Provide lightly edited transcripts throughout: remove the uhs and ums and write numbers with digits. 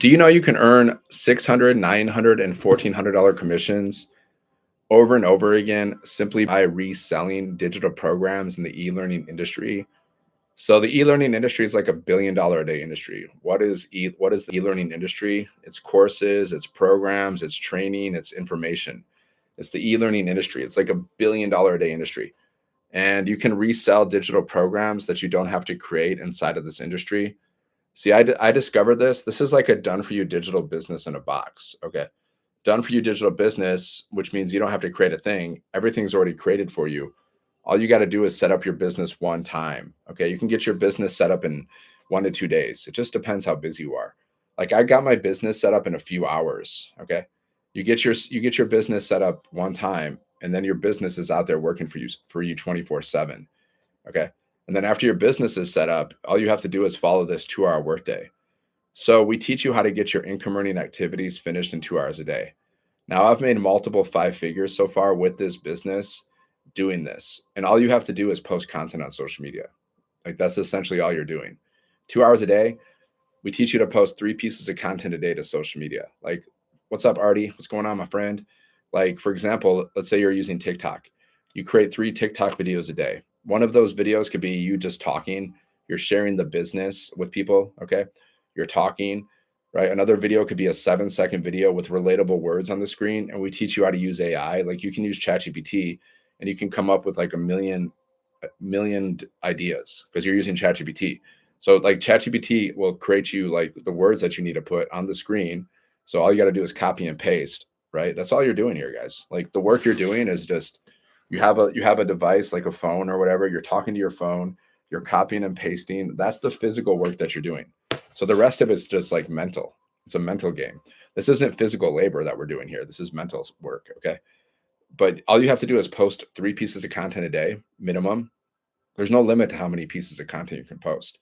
Do you know you can earn 600, 900, and $1,400 commissions over and over again simply by reselling digital programs in the e-learning industry? So the e-learning industry is like $1 billion a day industry. What is the e-learning industry? It's courses, it's programs, it's training, it's information. It's the e-learning industry. It's like $1 billion a day industry. And you can resell digital programs that you don't have to create inside of this industry. See, I discovered this. This is like a done for you digital business in a box. Okay. Done for you digital business, which means you don't have to create a thing. Everything's already created for you. All you got to do is set up your business one time. Okay. You can get your business set up in 1 to 2 days. It just depends how busy you are. Like I got my business set up in a few hours. Okay. You get your business set up one time, and then your business is out there working for you 24/7. Okay. And then after your business is set up, all you have to do is follow this 2-hour workday. So we teach you how to get your income earning activities finished in 2 hours a day. Now, I've made multiple five figures so far with this business doing this. And all you have to do is post content on social media. Like that's essentially all you're doing. 2 hours a day, we teach you to post 3 pieces of content a day to social media. Like, what's up, Artie? What's going on, my friend? Like, for example, let's say you're using TikTok. You create 3 TikTok videos a day. One of those videos could be you just talking. You're sharing the business with people. Okay. You're talking, right? Another video could be a 7-second video with relatable words on the screen. And we teach you how to use AI. Like you can use ChatGPT and you can come up with like a million ideas because you're using ChatGPT. So like ChatGPT will create you like the words that you need to put on the screen. So all you got to do is copy and paste, right? That's all you're doing here, guys. Like the work you're doing is just you have a device like a phone or whatever. You're talking to your phone, you're copying and pasting. That's the physical work that you're doing. So the rest of it's just like mental. It's a mental game. This isn't physical labor that we're doing here. This is mental work, okay? But all you have to do is post 3 pieces of content a day minimum. There's no limit to how many pieces of content you can post,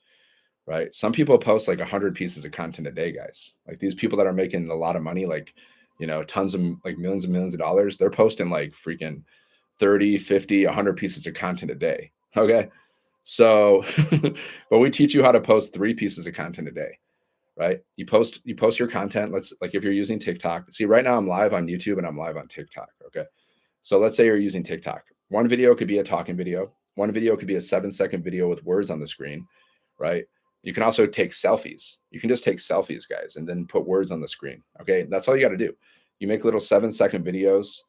right? Some people post like 100 pieces of content a day, guys. Like these people that are making a lot of money, like, tons of like millions and millions of dollars, they're posting like freaking 30, 50, 100 pieces of content a day. Okay. So, but we teach you how to post 3 pieces of content a day, right? You post your content. Let's like if you're using TikTok. See, right now I'm live on YouTube and I'm live on TikTok. Okay. So let's say you're using TikTok. One video could be a talking video. One video could be a 7-second video with words on the screen, right? You can also take selfies. You can just take selfies, guys, and then put words on the screen. Okay. That's all you got to do. You make little 7-second videos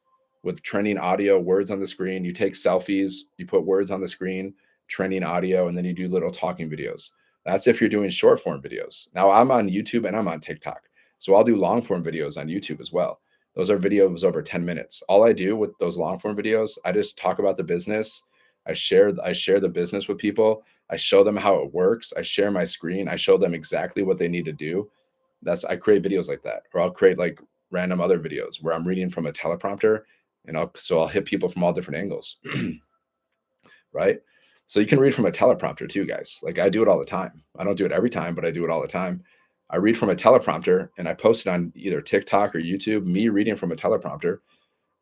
with trending audio, words on the screen. You take selfies, you put words on the screen, trending audio, and then you do little talking videos. That's if you're doing short form videos. Now I'm on YouTube and I'm on TikTok. So I'll do long form videos on YouTube as well. Those are videos over 10 minutes. All I do with those long form videos, I just talk about the business. I share the business with people. I show them how it works. I share my screen. I show them exactly what they need to do. I create videos like that. Or I'll create like random other videos where I'm reading from a teleprompter and I'll hit people from all different angles. Right? So you can read from a teleprompter too, guys. Like I do it all the time. I don't do it every time, but I do it all the time. I read from a teleprompter and I post it on either TikTok or YouTube, me reading from a teleprompter,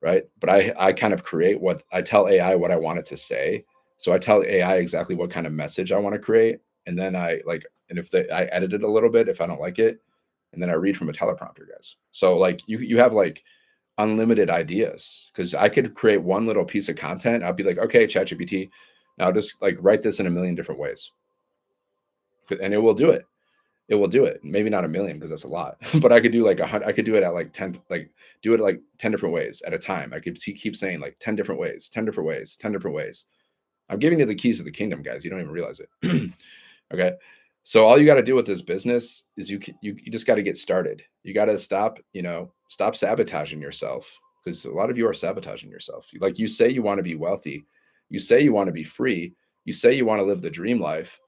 right? But I kind of create what I tell AI what I want it to say. So I tell AI exactly what kind of message I want to create. And then and if I edit it a little bit if I don't like it, and then I read from a teleprompter, guys. So like you have like unlimited ideas because I could create one little piece of content. I'll be like, okay, ChatGPT, now just like write this in a million different ways, and it will do it. It will do it. Maybe not a million because that's a lot, but I could do like I could do it at like 10, like do it like 10 different ways at a time. I could keep saying like 10 different ways, 10 different ways, 10 different ways. I'm giving you the keys to the kingdom, guys. You don't even realize it. Okay. So all you got to do with this business is you just got to get started. You got to stop sabotaging yourself because a lot of you are sabotaging yourself. Like you say you want to be wealthy, you say you want to be free, you say you want to live the dream life,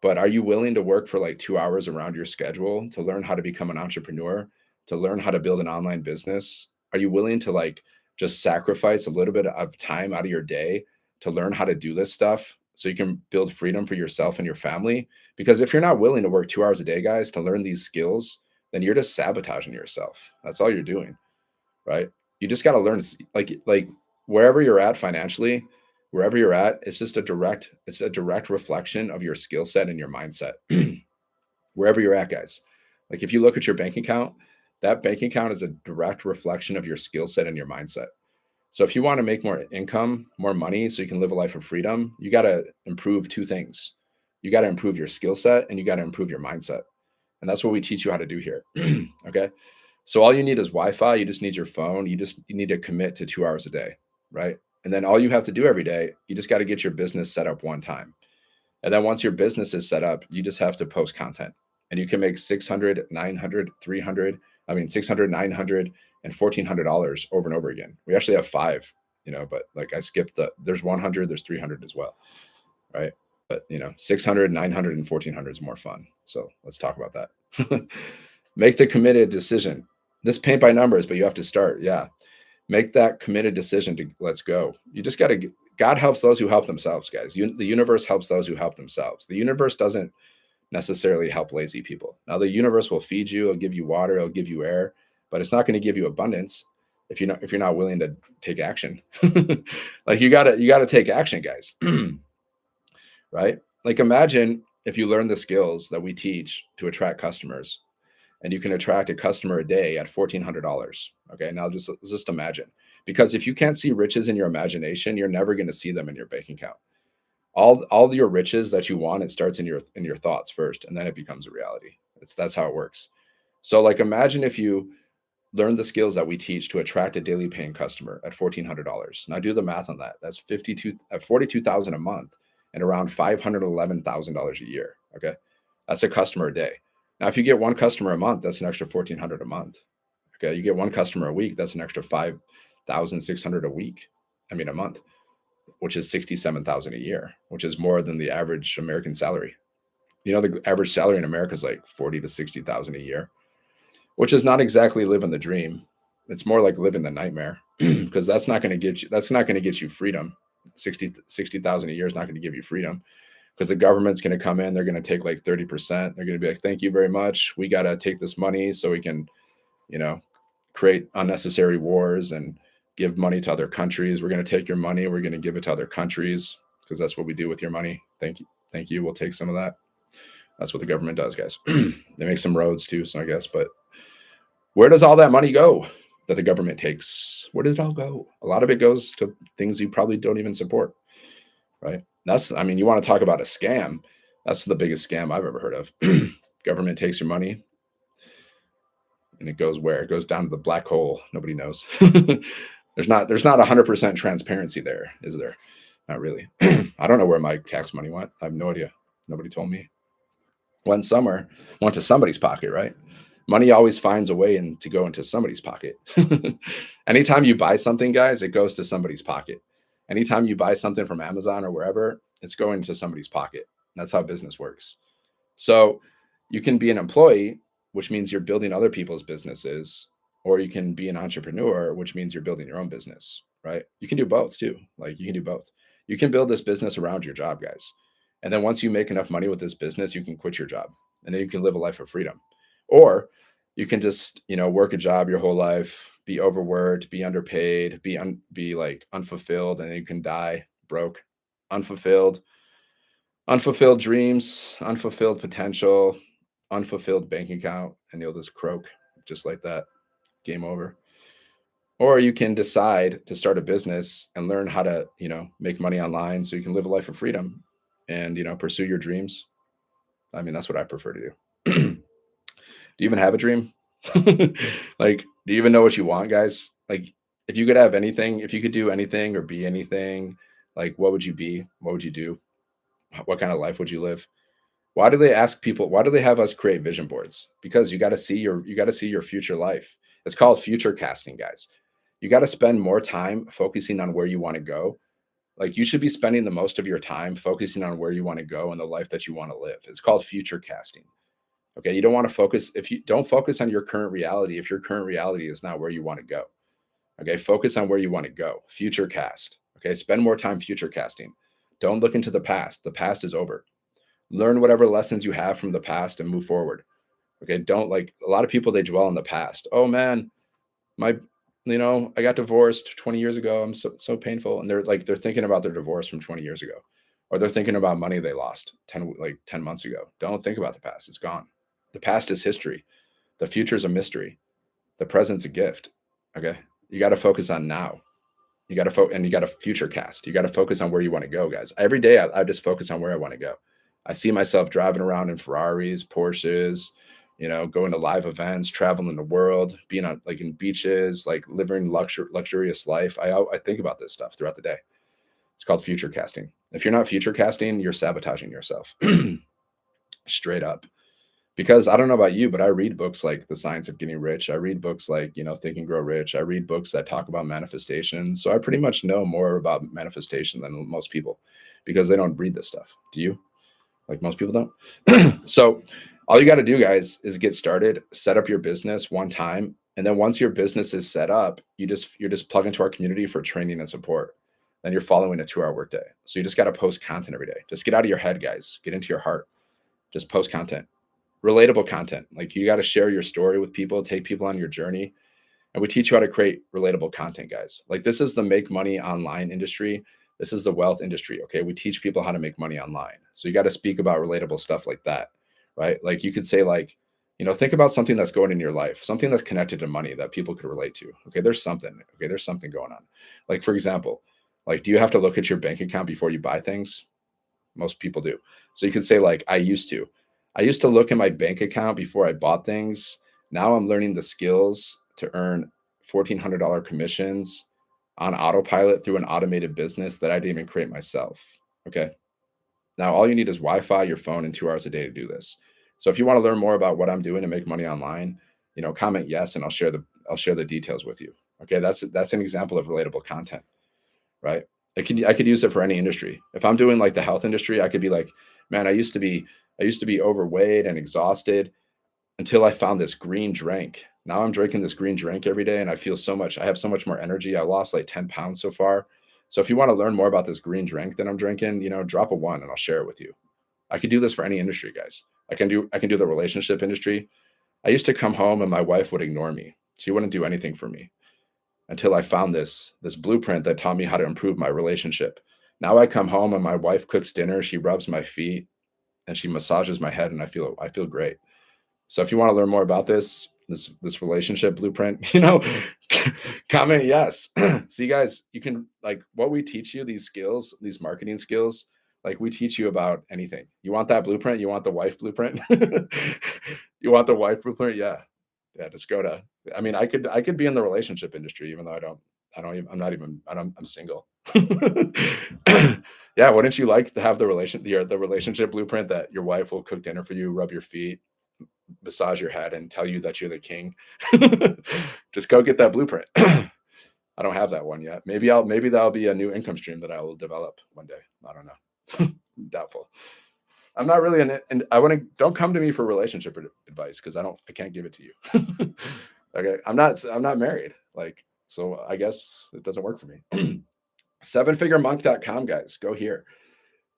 but are you willing to work for like 2 hours around your schedule to learn how to become an entrepreneur, to learn how to build an online business? Are you willing to like just sacrifice a little bit of time out of your day to learn how to do this stuff so you can build freedom for yourself and your family? Because if you're not willing to work 2 hours a day, guys, to learn these skills, then you're just sabotaging yourself. That's all you're doing, right? You just got to learn like wherever you're at financially, wherever you're at, it's a direct reflection of your skill set and your mindset. Wherever you're at, guys. Like if you look at your bank account, that bank account is a direct reflection of your skill set and your mindset. So if you want to make more income, more money, so you can live a life of freedom, you got to improve two things. You got to improve your skill set and you got to improve your mindset. And that's what we teach you how to do here. Okay. So all you need is Wi-Fi. You just need your phone. You need to commit to 2 hours a day, right? And then all you have to do every day, you just got to get your business set up one time. And then once your business is set up, you just have to post content. And you can make 600, 900, 300, I mean 600, 900 and $1,400 over and over again. We actually have five, but like I skipped there's 100, there's 300 as well, right? But 600, 900 and 1,400 is more fun. So let's talk about that. Make the committed decision. This paint by numbers, but you have to start. Yeah. Make that committed decision to let's go. You just got to, God helps those who help themselves, guys. The universe helps those who help themselves. The universe doesn't necessarily help lazy people. Now, the universe will feed you, it'll give you water, it'll give you air, but it's not going to give you abundance if you're not willing to take action. Like you gotta take action, guys. Right? Like imagine if you learn the skills that we teach to attract customers and you can attract a customer a day at $1,400. Okay, now just imagine. Because if you can't see riches in your imagination, you're never going to see them in your bank account. All your riches that you want, it starts in your thoughts first, and then it becomes a reality. That's how it works. So like imagine if you learn the skills that we teach to attract a daily paying customer at $1,400. Now do the math on that. That's 42,000 a month and around $511,000 a year. Okay, that's a customer a day. Now, if you get one customer a month, that's an extra 1,400 a month. Okay, you get one customer a week, that's an extra 5,600 a week. I mean, a month, which is 67,000 a year, which is more than the average American salary. The average salary in America is like 40 to 60,000 a year, which is not exactly living the dream. It's more like living the nightmare because that's not going to get you freedom. 60,000 a year is not going to give you freedom because the government's going to come in. They're going to take like 30%. They're going to be like, thank you very much. We got to take this money so we can, create unnecessary wars and give money to other countries. We're going to take your money. We're going to give it to other countries because that's what we do with your money. Thank you. Thank you. We'll take some of that. That's what the government does, guys. They make some roads too, so I guess. But where does all that money go that the government takes? Where does it all go? A lot of it goes to things you probably don't even support, right? You want to talk about a scam. That's the biggest scam I've ever heard of. Government takes your money and it goes where? It goes down to the black hole. Nobody knows. There's not 100% transparency there, is there? Not really. I don't know where my tax money went. I have no idea. Nobody told me. Went to somebody's pocket, right? Money always finds a way to go into somebody's pocket. Anytime you buy something, guys, it goes to somebody's pocket. Anytime you buy something from Amazon or wherever, it's going to somebody's pocket. That's how business works. So you can be an employee, which means you're building other people's businesses, or you can be an entrepreneur, which means you're building your own business, right? You can do both too. Like you can do both. You can build this business around your job, guys. And then once you make enough money with this business, you can quit your job and then you can live a life of freedom. Or you can just, work a job your whole life, be overworked, be underpaid, be like unfulfilled, and then you can die broke, unfulfilled dreams, unfulfilled potential, unfulfilled bank account, and you'll just croak just like that. Game over. Or you can decide to start a business and learn how to, make money online so you can live a life of freedom and, pursue your dreams. That's what I prefer to do. Do you even have a dream? Like, do you even know what you want, guys? Like, if you could have anything, if you could do anything or be anything, like, what would you be? What would you do? What kind of life would you live? Why do they ask people? Why do they have us create vision boards? Because you got to see your future life. It's called future casting, guys. You got to spend more time focusing on where you want to go. Like you should be spending the most of your time focusing on where you want to go and the life that you want to live. It's called future casting. Okay, you don't want to focus if you don't focus on your current reality if your current reality is not where you want to go. Okay, focus on where you want to go. Future cast. Okay, spend more time future casting. Don't look into the past. The past is over. Learn whatever lessons you have from the past and move forward. Okay, don't like a lot of people they dwell on the past. Oh man, my I got divorced 20 years ago. I'm so painful. And they're thinking about their divorce from 20 years ago. Or they're thinking about money they lost 10 months ago. Don't think about the past. It's gone. The past is history. The future's a mystery. The present's a gift. Okay. You got to focus on now. You got to and you got to future cast. You got to focus on where you want to go, guys. Every day I just focus on where I want to go. I see myself driving around in Ferraris, Porsches, going to live events, traveling the world, being on like in beaches, like living luxurious life. I think about this stuff throughout the day. It's called future casting. If you're not future casting, you're sabotaging yourself. Straight up. Because I don't know about you, but I read books like The Science of Getting Rich. I read books like, Think and Grow Rich. I read books that talk about manifestation. So I pretty much know more about manifestation than most people because they don't read this stuff. Do you? Like most people don't. So all you got to do, guys, is get started, set up your business one time. And then once your business is set up, you're just plug into our community for training and support. Then you're following a 2-hour workday. So you just got to post content every day. Just get out of your head, guys. Get into your heart. Just post content, relatable content. Like you got to share your story with people, take people on your journey. And we teach you how to create relatable content, guys. Like this is the make money online industry. This is the wealth industry. Okay. We teach people how to make money online. So you got to speak about relatable stuff like that, right? Like you could say like, think about something that's going in your life, something that's connected to money that people could relate to. Okay. There's something. Okay. There's something going on. Like for example, like, do you have to look at your bank account before you buy things? Most people do. So you could say like, I used to look at my bank account before I bought things. Now I'm learning the skills to earn $1,400 commissions on autopilot through an automated business that I didn't even create myself. Okay. Now all you need is Wi-Fi, your phone, and 2 hours a day to do this. So if you want to learn more about what I'm doing to make money online, comment yes, and I'll share the details with you. Okay. That's an example of relatable content, right? I could use it for any industry. If I'm doing like the health industry, I could be like, man, I used to be overweight and exhausted until I found this green drink. Now I'm drinking this green drink every day and I have so much more energy. I lost like 10 pounds so far. So if you want to learn more about this green drink that I'm drinking, drop a one and I'll share it with you. I could do this for any industry, guys. I can do the relationship industry. I used to come home and my wife would ignore me. She wouldn't do anything for me until I found this blueprint that taught me how to improve my relationship. Now I come home and my wife cooks dinner, she rubs my feet and she massages my head and I feel great. So if you want to learn more about this relationship blueprint, comment yes. See guys, you can like what we teach you, these skills, these marketing skills, like we teach you about anything. You want that blueprint? You want the wife blueprint? You want the wife blueprint? Yeah. Yeah, just go to I mean, I could be in the relationship industry even though I don't even I'm not even I'm single. Yeah, wouldn't you like to have the relationship blueprint that your wife will cook dinner for you, rub your feet, massage your head, and tell you that you're the king? Just go get that blueprint. I don't have that one yet. Maybe that'll be a new income stream that I will develop one day. I don't know. Doubtful. I'm not really and I wouldn't don't come to me for relationship advice because I can't give it to you. Okay. I'm not married. Like, so I guess it doesn't work for me. Sevenfiguremonk.com, guys. Go here.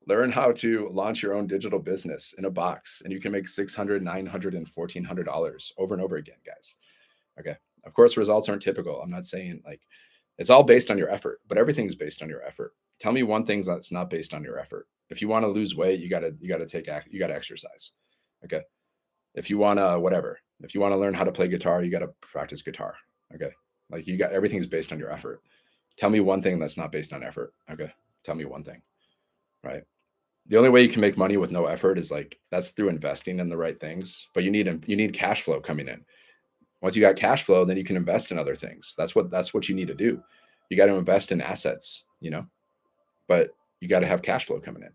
Learn how to launch your own digital business in a box, and you can make 600, 900, and $1,400 over and over again, guys. Okay. Of course, results aren't typical. I'm not saying like it's all based on your effort, but everything is based on your effort. Tell me one thing that's not based on your effort. If you want to lose weight, you gotta exercise. Okay. If you wanna whatever, if you want to learn how to play guitar, you gotta practice guitar. Okay. Like everything's based on your effort. Tell me one thing that's not based on effort. Okay. Tell me one thing. Right. The only way you can make money with no effort is like that's through investing in the right things. But you need cash flow coming in. Once you got cash flow, then you can invest in other things. That's what you need to do. You got to invest in assets, but you got to have cash flow coming in.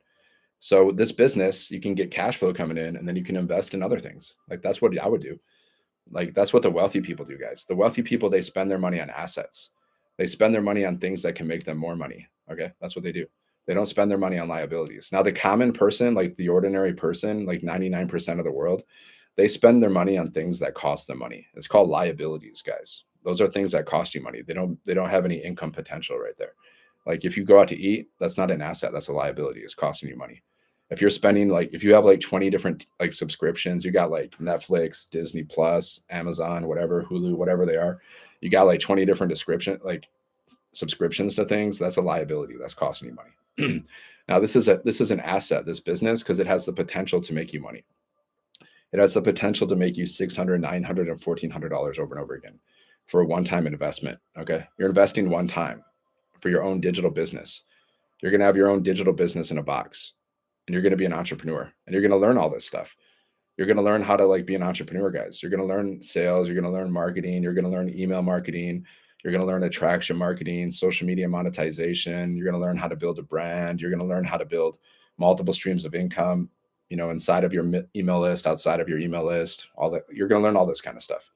So this business, you can get cash flow coming in and then you can invest in other things. Like that's what I would do. Like that's what the wealthy people do, guys. The wealthy people, they spend their money on assets. They spend their money on things that can make them more money. Okay? That's what they do. They don't spend their money on liabilities. Now the common person, like the ordinary person, like 99% of the world, they spend their money on things that cost them money. It's called liabilities, guys. Those are things that cost you money. They don't have any income potential right there. Like if you go out to eat, that's not an asset, that's a liability. It's costing you money. If you're spending like if you have like 20 different like subscriptions, you got like Netflix, Disney Plus, Amazon, whatever, Hulu, whatever they are, you got like 20 different description like subscriptions to things, that's a liability. That's costing you money. Now this is an asset, this business, because it has the potential to make you money. It has the potential to make you 600, 900, and $1,400 over and over again for a one-time investment. Okay. You're investing one time for your own digital business. You're going to have your own digital business in a box, and you're going to be an entrepreneur, and you're going to learn all this stuff. You're going to learn how to like be an entrepreneur, guys. You're going to learn sales. You're going to learn marketing. You're going to learn email marketing. You're going to learn attraction marketing, social media monetization. You're going to learn how to build a brand. You're going to learn how to build multiple streams of income, inside of your email list, outside of your email list, all that. You're going to learn all this kind of stuff.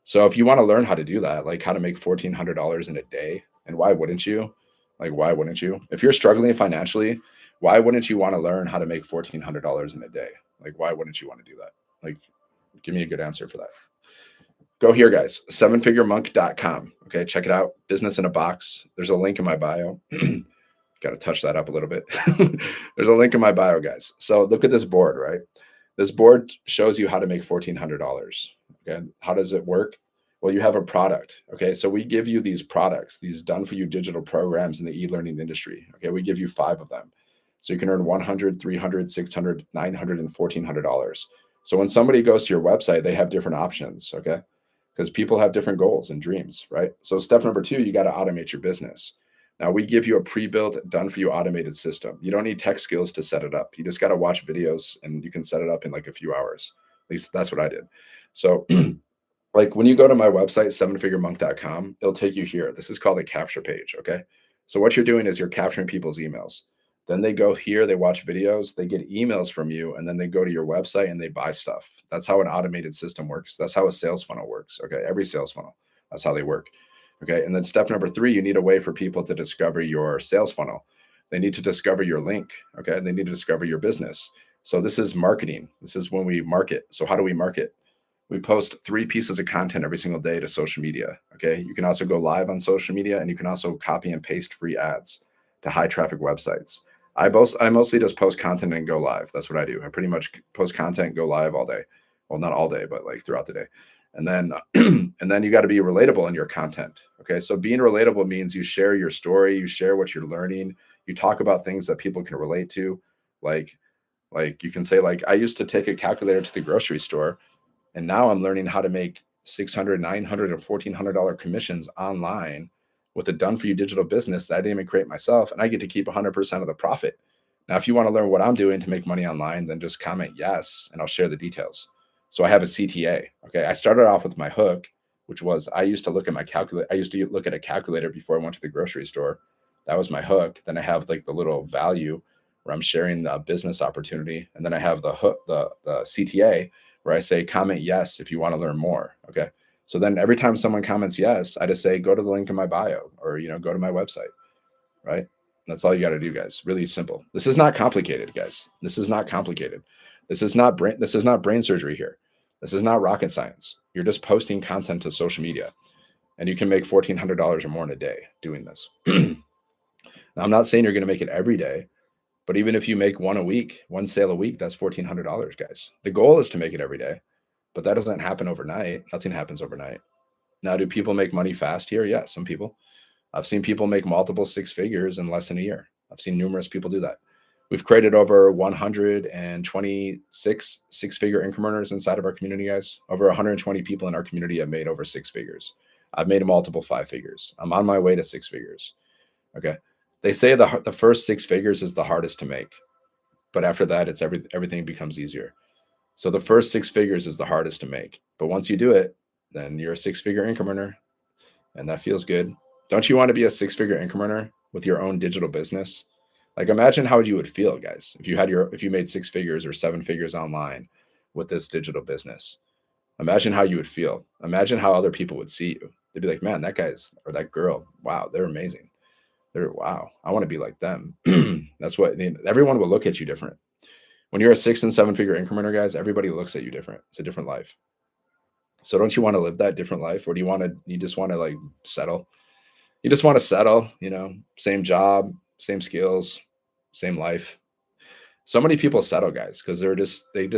So if you want to learn how to do that, like how to make $1,400 in a day, and why wouldn't you? Like, why wouldn't you? If you're struggling financially, why wouldn't you want to learn how to make $1,400 in a day? Like, why wouldn't you want to do that? Like, give me a good answer for that. Go here, guys, sevenfiguremonk.com. Okay, check it out. Business in a box. There's a link in my bio. Got to touch that up a little bit. There's a link in my bio, guys. So look at this board, right? This board shows you how to make $1,400. Okay, how does it work? Well, you have a product. Okay, so we give you these products, these done for you digital programs in the e-learning industry. Okay, we give you 5 of them. So you can earn 100, 300, 600, 900, and $1,400. So when somebody goes to your website, they have different options. Okay, because people have different goals and dreams, right? So step number 2, you got to automate your business. Now we give you a pre-built, done for you automated system. You don't need tech skills to set it up. You just got to watch videos and you can set it up in like a few hours. At least that's what I did. So like when you go to my website, sevenfiguremonk.com, it'll take you here. This is called a capture page. Okay. So what you're doing is you're capturing people's emails. Then they go here, they watch videos, they get emails from you, and then they go to your website and they buy stuff. That's how an automated system works. That's how a sales funnel works. Okay. Every sales funnel, that's how they work. Okay. And then step number 3, you need a way for people to discover your sales funnel. They need to discover your link. Okay. They need to discover your business. So this is marketing. This is when we market. So how do we market? We post 3 pieces of content every single day to social media. Okay. You can also go live on social media, and you can also copy and paste free ads to high traffic websites. I mostly just post content and go live. That's what I do. I pretty much post content, go live all day. Well, not all day, but like throughout the day. And then and then you got to be relatable in your content. Okay. So being relatable means you share your story, you share what you're learning, you talk about things that people can relate to. Like you can say, like, I used to take a calculator to the grocery store, and now I'm learning how to make 600, 900, or $1,400 commissions online with a done for you digital business that I didn't even create myself. And I get to keep 100% of the profit. Now, if you want to learn what I'm doing to make money online, then just comment yes, and I'll share the details. So I have a CTA. Okay. I started off with my hook, which was I used to look at my calculator. I used to look at a calculator before I went to the grocery store. That was my hook. Then I have like the little value where I'm sharing the business opportunity. And then I have the hook, the CTA, where I say comment yes if you want to learn more. Okay. So then every time someone comments yes, I just say go to the link in my bio, or go to my website. Right. That's all you got to do, guys. Really simple. This is not complicated, guys. This is not complicated. This is not brain surgery here. This is not rocket science. You're just posting content to social media, and you can make $1,400 or more in a day doing this. Now, I'm not saying you're going to make it every day, but even if you make one a week, one sale a week, that's $1,400, guys. The goal is to make it every day, but that doesn't happen overnight. Nothing happens overnight. Now, do people make money fast here? Yeah, some people. I've seen people make multiple 6 figures in less than a year. I've seen numerous people do that. We've created over 126 6-figure income earners inside of our community, guys. Over 120 people in our community have made over 6 figures. I've made multiple 5 figures. I'm on my way to 6 figures. Okay. They say the first 6 figures is the hardest to make, but after that, it's everything becomes easier. So the first 6 figures is the hardest to make, but once you do it, then you're a 6-figure income earner, and that feels good. Don't you want to be a 6-figure income earner with your own digital business? Like, imagine how you would feel, guys, if you made 6 figures or 7 figures online with this digital business. Imagine how you would feel. Imagine how other people would see you. They'd be like, man, that guy's or that girl, wow, they're amazing. Wow, I want to be like them. That's what everyone will look at you different. When you're a 6 and 7 figure income earner, guys, everybody looks at you different. It's a different life. So don't you want to live that different life, or you just want to like settle? You just want to settle, same job, same skills, same life. So many people settle, guys, because they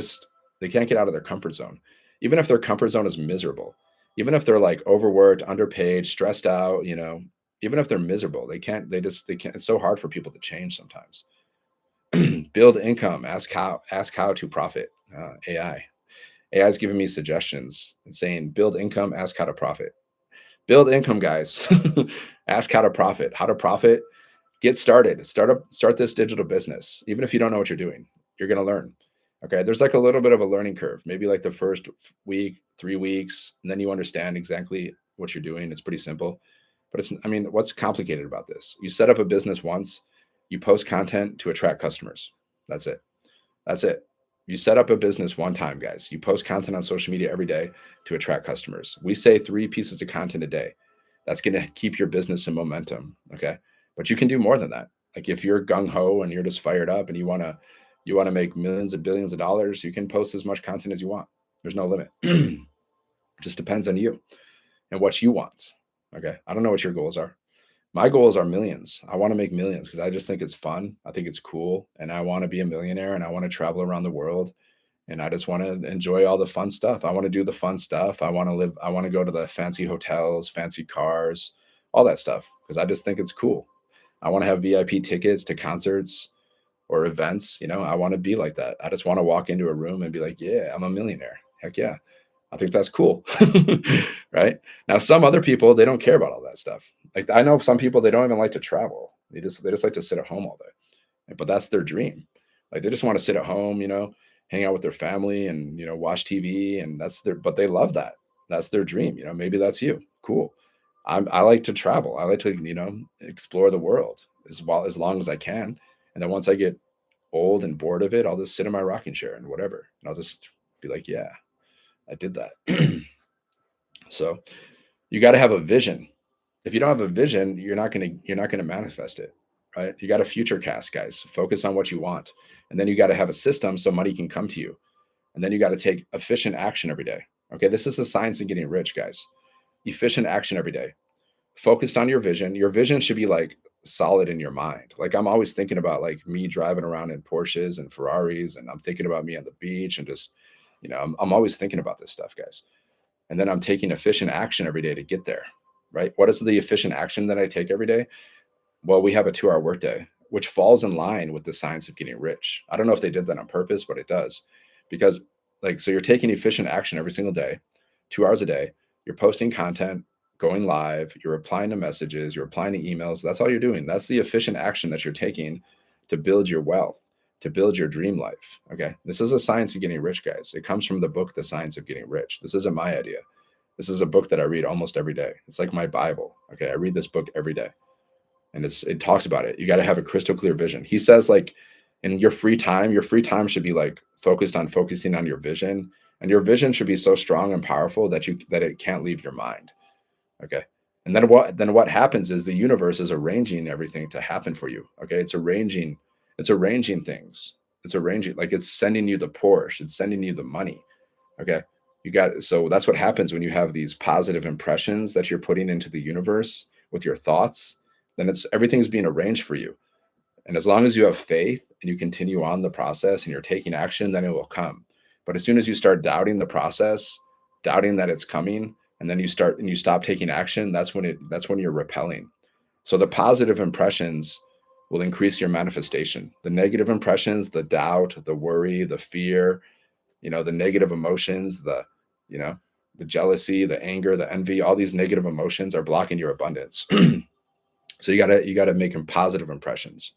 can't get out of their comfort zone. Even if their comfort zone is miserable, even if they're like overworked, underpaid, stressed out, even if they're miserable, they can't. They can't. It's so hard for people to change sometimes. Build income. Ask how to profit. AI. AI is giving me suggestions and saying, build income, ask how to profit. Build income, guys. Ask how to profit. Get started. Start this digital business. Even if you don't know what you're doing, you're going to learn. Okay. There's like a little bit of a learning curve, maybe like the first week, 3 weeks, and then you understand exactly what you're doing. It's pretty simple. But I mean, what's complicated about this? You set up a business once, you post content to attract customers. That's it. That's it. You set up a business one time, guys. You post content on social media every day to attract customers. We say 3 pieces of content a day. That's going to keep your business in momentum. Okay. But you can do more than that. Like if you're gung ho and you're just fired up and you want to make millions of billions of dollars, you can post as much content as you want. There's no limit. It just depends on you and what you want. Okay. I don't know what your goals are. My goals are millions. I want to make millions because I just think it's fun. I think it's cool. And I want to be a millionaire and I want to travel around the world and I just want to enjoy all the fun stuff. I want to do the fun stuff. I want to go to the fancy hotels, fancy cars, all that stuff because I just think it's cool. I want to have VIP tickets to concerts or events. I want to be like that. I just want to walk into a room and be like, yeah, I'm a millionaire. Heck yeah. I think that's cool. Right? Now, some other people, they don't care about all that stuff. Like I know some people, they don't even like to travel. They just like to sit at home all day. But that's their dream. Like they just want to sit at home, hang out with their family and, watch TV and but they love that. That's their dream. Maybe that's you. Cool. I like to travel. I like to, explore the world as long as I can. And then once I get old and bored of it, I'll just sit in my rocking chair and whatever. And I'll just be like, yeah, I did that. So you got to have a vision. If you don't have a vision, you're not gonna manifest it, right? You got to future cast, guys. Focus on what you want, and then you got to have a system so money can come to you, and then you got to take efficient action every day. Okay, this is the science of getting rich, guys. Efficient action every day. Focused on your vision. Your vision should be like solid in your mind. Like I'm always thinking about like me driving around in Porsches and Ferraris, and I'm thinking about me on the beach and just, I'm always thinking about this stuff, guys. And then I'm taking efficient action every day to get there, right? What is the efficient action that I take every day? Well, we have a 2-hour workday, which falls in line with the science of getting rich. I don't know if they did that on purpose, but it does. Because, like, so you're taking efficient action every single day, 2 hours a day. You're posting content, going live, you're replying to messages, you're replying to emails. That's all you're doing. That's the efficient action that you're taking to build your wealth, to build your dream life. Okay. This is a science of getting rich, guys. It comes from the book, The Science of Getting Rich. This isn't my idea. This is a book that I read almost every day. It's like my Bible. Okay. I read this book every day and it talks about it. You got to have a crystal clear vision. He says, like, in your free time should be like focusing on your vision, and your vision should be so strong and powerful that it can't leave your mind. Okay. And then what happens is the universe is arranging everything to happen for you. Okay. It's arranging things. It's arranging, like it's sending you the Porsche, it's sending you the money. Okay. So that's what happens when you have these positive impressions that you're putting into the universe with your thoughts, then it's everything's being arranged for you. And as long as you have faith and you continue on the process and you're taking action, then it will come. But as soon as you start doubting the process, doubting that it's coming, and then you stop taking action, that's when you're repelling. So the positive impressions will increase your manifestation. The negative impressions, the doubt, the worry, the fear, the negative emotions, you know, the jealousy, the anger, the envy, all these negative emotions are blocking your abundance. So you gotta make positive impressions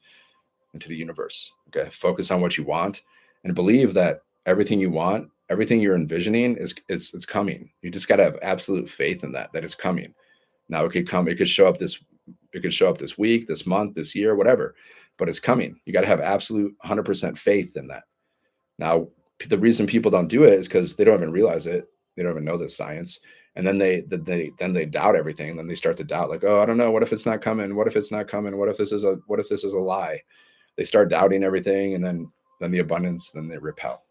into the universe. Okay. Focus on what you want and believe that everything you want, everything you're envisioning is it's coming. You just gotta have absolute faith in that it's coming. Now it could show up this week, this month, this year, whatever, but it's coming. You got to have absolute 100% faith in that. Now, the reason people don't do it is because they don't even realize it. They don't even know this science. And then they doubt everything. And then they start to doubt, like, oh, I don't know. What if it's not coming? What if it's not coming? What if this is a lie? They start doubting everything, and then the abundance, then they repel.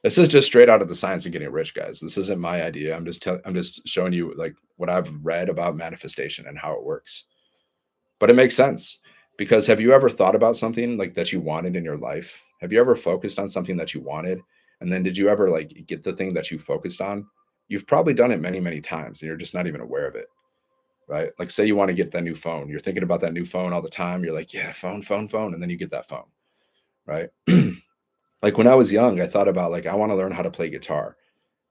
This is just straight out of the science of getting rich, guys. This isn't my idea. I'm just showing you like what I've read about manifestation and how it works. But it makes sense because have you ever thought about something like that you wanted in your life? Have you ever focused on something that you wanted? And then did you ever like get the thing that you focused on? You've probably done it many, many times and you're just not even aware of it, right? Like say you want to get that new phone. You're thinking about that new phone all the time. You're like, yeah, phone, phone, phone. And then you get that phone, right? Like when I was young, I thought about like I want to learn how to play guitar,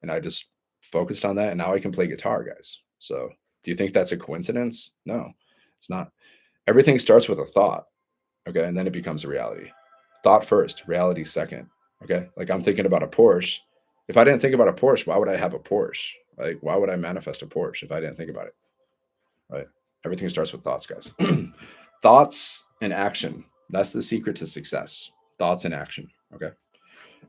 and I just focused on that, and now I can play guitar, guys. So, do you think that's a coincidence? No, it's not. Everything starts with a thought, okay, and then it becomes a reality. Thought first, reality second. Okay, like I'm thinking about a Porsche. If I didn't think about a Porsche, why would I have a Porsche? Like, why would I manifest a Porsche if I didn't think about it? Right? Everything starts with thoughts, guys. Thoughts and action. That's the secret to success. Thoughts and action. Okay.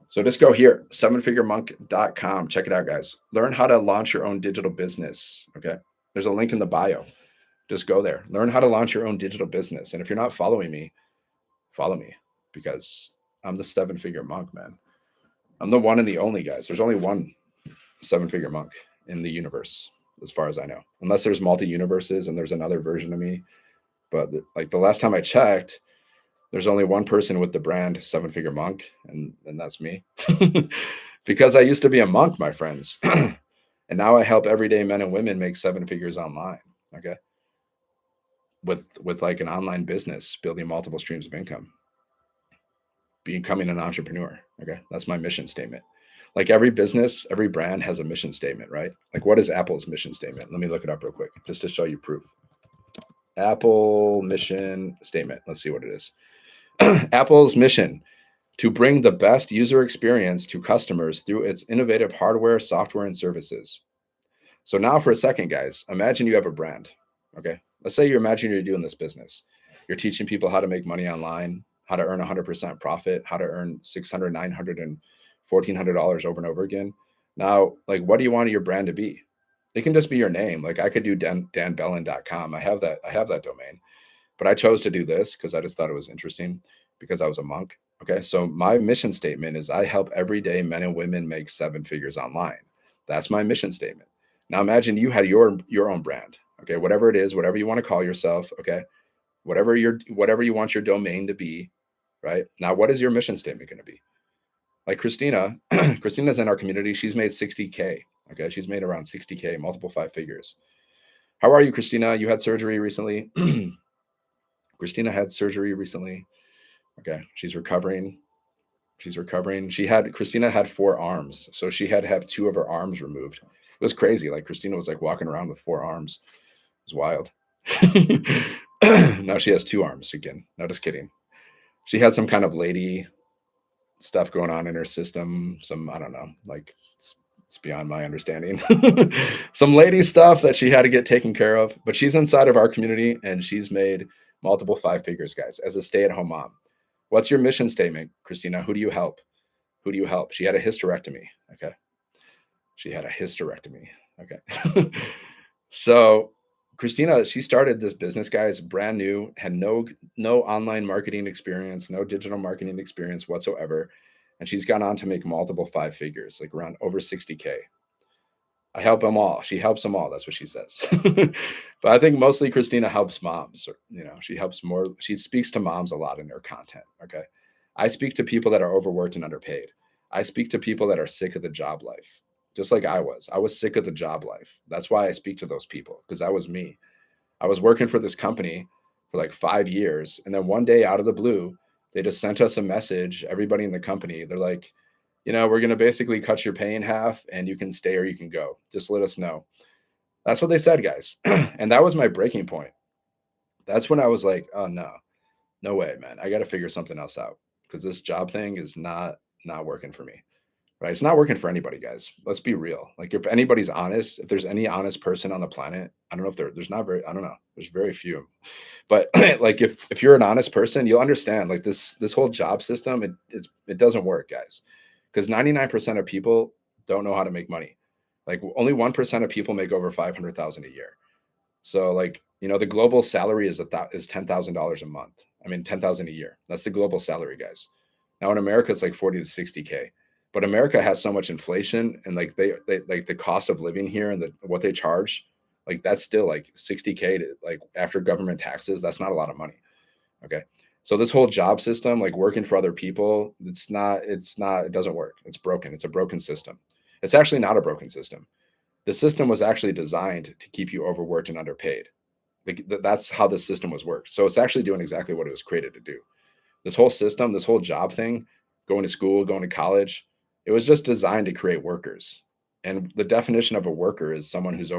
So just go here, sevenfiguremonk.com. Check it out, guys. Learn how to launch your own digital business. Okay. There's a link in the bio. Just go there. Learn how to launch your own digital business. And if you're not following me, follow me because I'm the seven figure monk, man. I'm the one and the only, guys. There's only one seven figure monk in the universe, as far as I know, unless there's multi universes and there's another version of me. But like the last time I checked, there's only one person with the brand Seven Figure Monk, and that's me. Because I used to be a monk, my friends. And now I help everyday men and women make seven figures online. Okay. With like an online business, building multiple streams of income, becoming an entrepreneur. Okay. That's my mission statement. Like every business, every brand has a mission statement, right? Like what is Apple's mission statement? Let me look it up real quick just to show you proof. Apple mission statement. Let's see what it is. Apple's mission: to bring the best user experience to customers through its innovative hardware, software, and services. So now for a second, guys, imagine you have a brand. Okay. Let's say you imagine you're doing this business. You're teaching people how to make money online, how to earn 100% profit, how to earn 600, 900, and $1,400 over and over again. Now, like, what do you want your brand to be? It can just be your name. Like I could do danbellin.com. I have that domain. But I chose to do this because I just thought it was interesting because I was a monk. Okay. So my mission statement is I help everyday men and women make seven figures online. That's my mission statement. Now imagine you had your own brand. Okay. Whatever it is, whatever you want to call yourself. Okay. Whatever you want your domain to be. Right. Now, what is your mission statement going to be? Like Christina, Christina's in our community. She's made 60K. Okay. She's made around 60K, multiple five figures. How are you, Christina? You had surgery recently. Christina had surgery recently. Okay, she's recovering. She's recovering. Christina had four arms, so she had to have two of her arms removed. It was crazy. Like Christina was like walking around with four arms. It was wild. Now she has two arms again. No, just kidding. She had some kind of lady stuff going on in her system. Some I don't know, like it's beyond my understanding. Some lady stuff that she had to get taken care of. But she's inside of our community and she's made multiple five figures, guys, as a stay-at-home mom. What's your mission statement, Christina? Who do you help? Who do you help? She had a hysterectomy. Okay. She had a hysterectomy. Okay. So Christina, she started this business, guys, brand new, had no online marketing experience, no digital marketing experience whatsoever. And she's gone on to make multiple five figures, like around over 60K. I help them all. She helps them all. That's what she says. But I think mostly Christina helps moms. She helps more. She speaks to moms a lot in her content. Okay. I speak to people that are overworked and underpaid. I speak to people that are sick of the job life, just like I was. I was sick of the job life. That's why I speak to those people because that was me. I was working for this company for like 5 years. And then one day out of the blue, they just sent us a message, everybody in the company. They're like, we're going to basically cut your pay in half and you can stay or you can go. Just let us know. That's what they said, guys. And that was my breaking point. That's when I was like, oh no, no way, man. I got to figure something else out because this job thing is not working for me. Right? It's not working for anybody, guys. Let's be real. Like if anybody's honest, if there's any honest person on the planet, I don't know if there's not very, I don't know. There's very few. But like if you're an honest person, you'll understand like this whole job system, it doesn't work, guys. Because 99% of people don't know how to make money. Like only 1% of people make over 500,000 a year. So like, the global salary is $10,000 a month. I mean, 10,000 a year. That's the global salary, guys. Now in America, it's like 40 to 60K. But America has so much inflation and like they like the cost of living here and what they charge, like that's still like 60K to like after government taxes, that's not a lot of money. Okay. So this whole job system, like working for other people, it doesn't work. It's broken. It's a broken system. It's actually not a broken system. The system was actually designed to keep you overworked and underpaid. That's how the system was worked. So it's actually doing exactly what it was created to do. This whole system, this whole job thing, going to school, going to college. It was just designed to create workers. And the definition of a worker is someone who's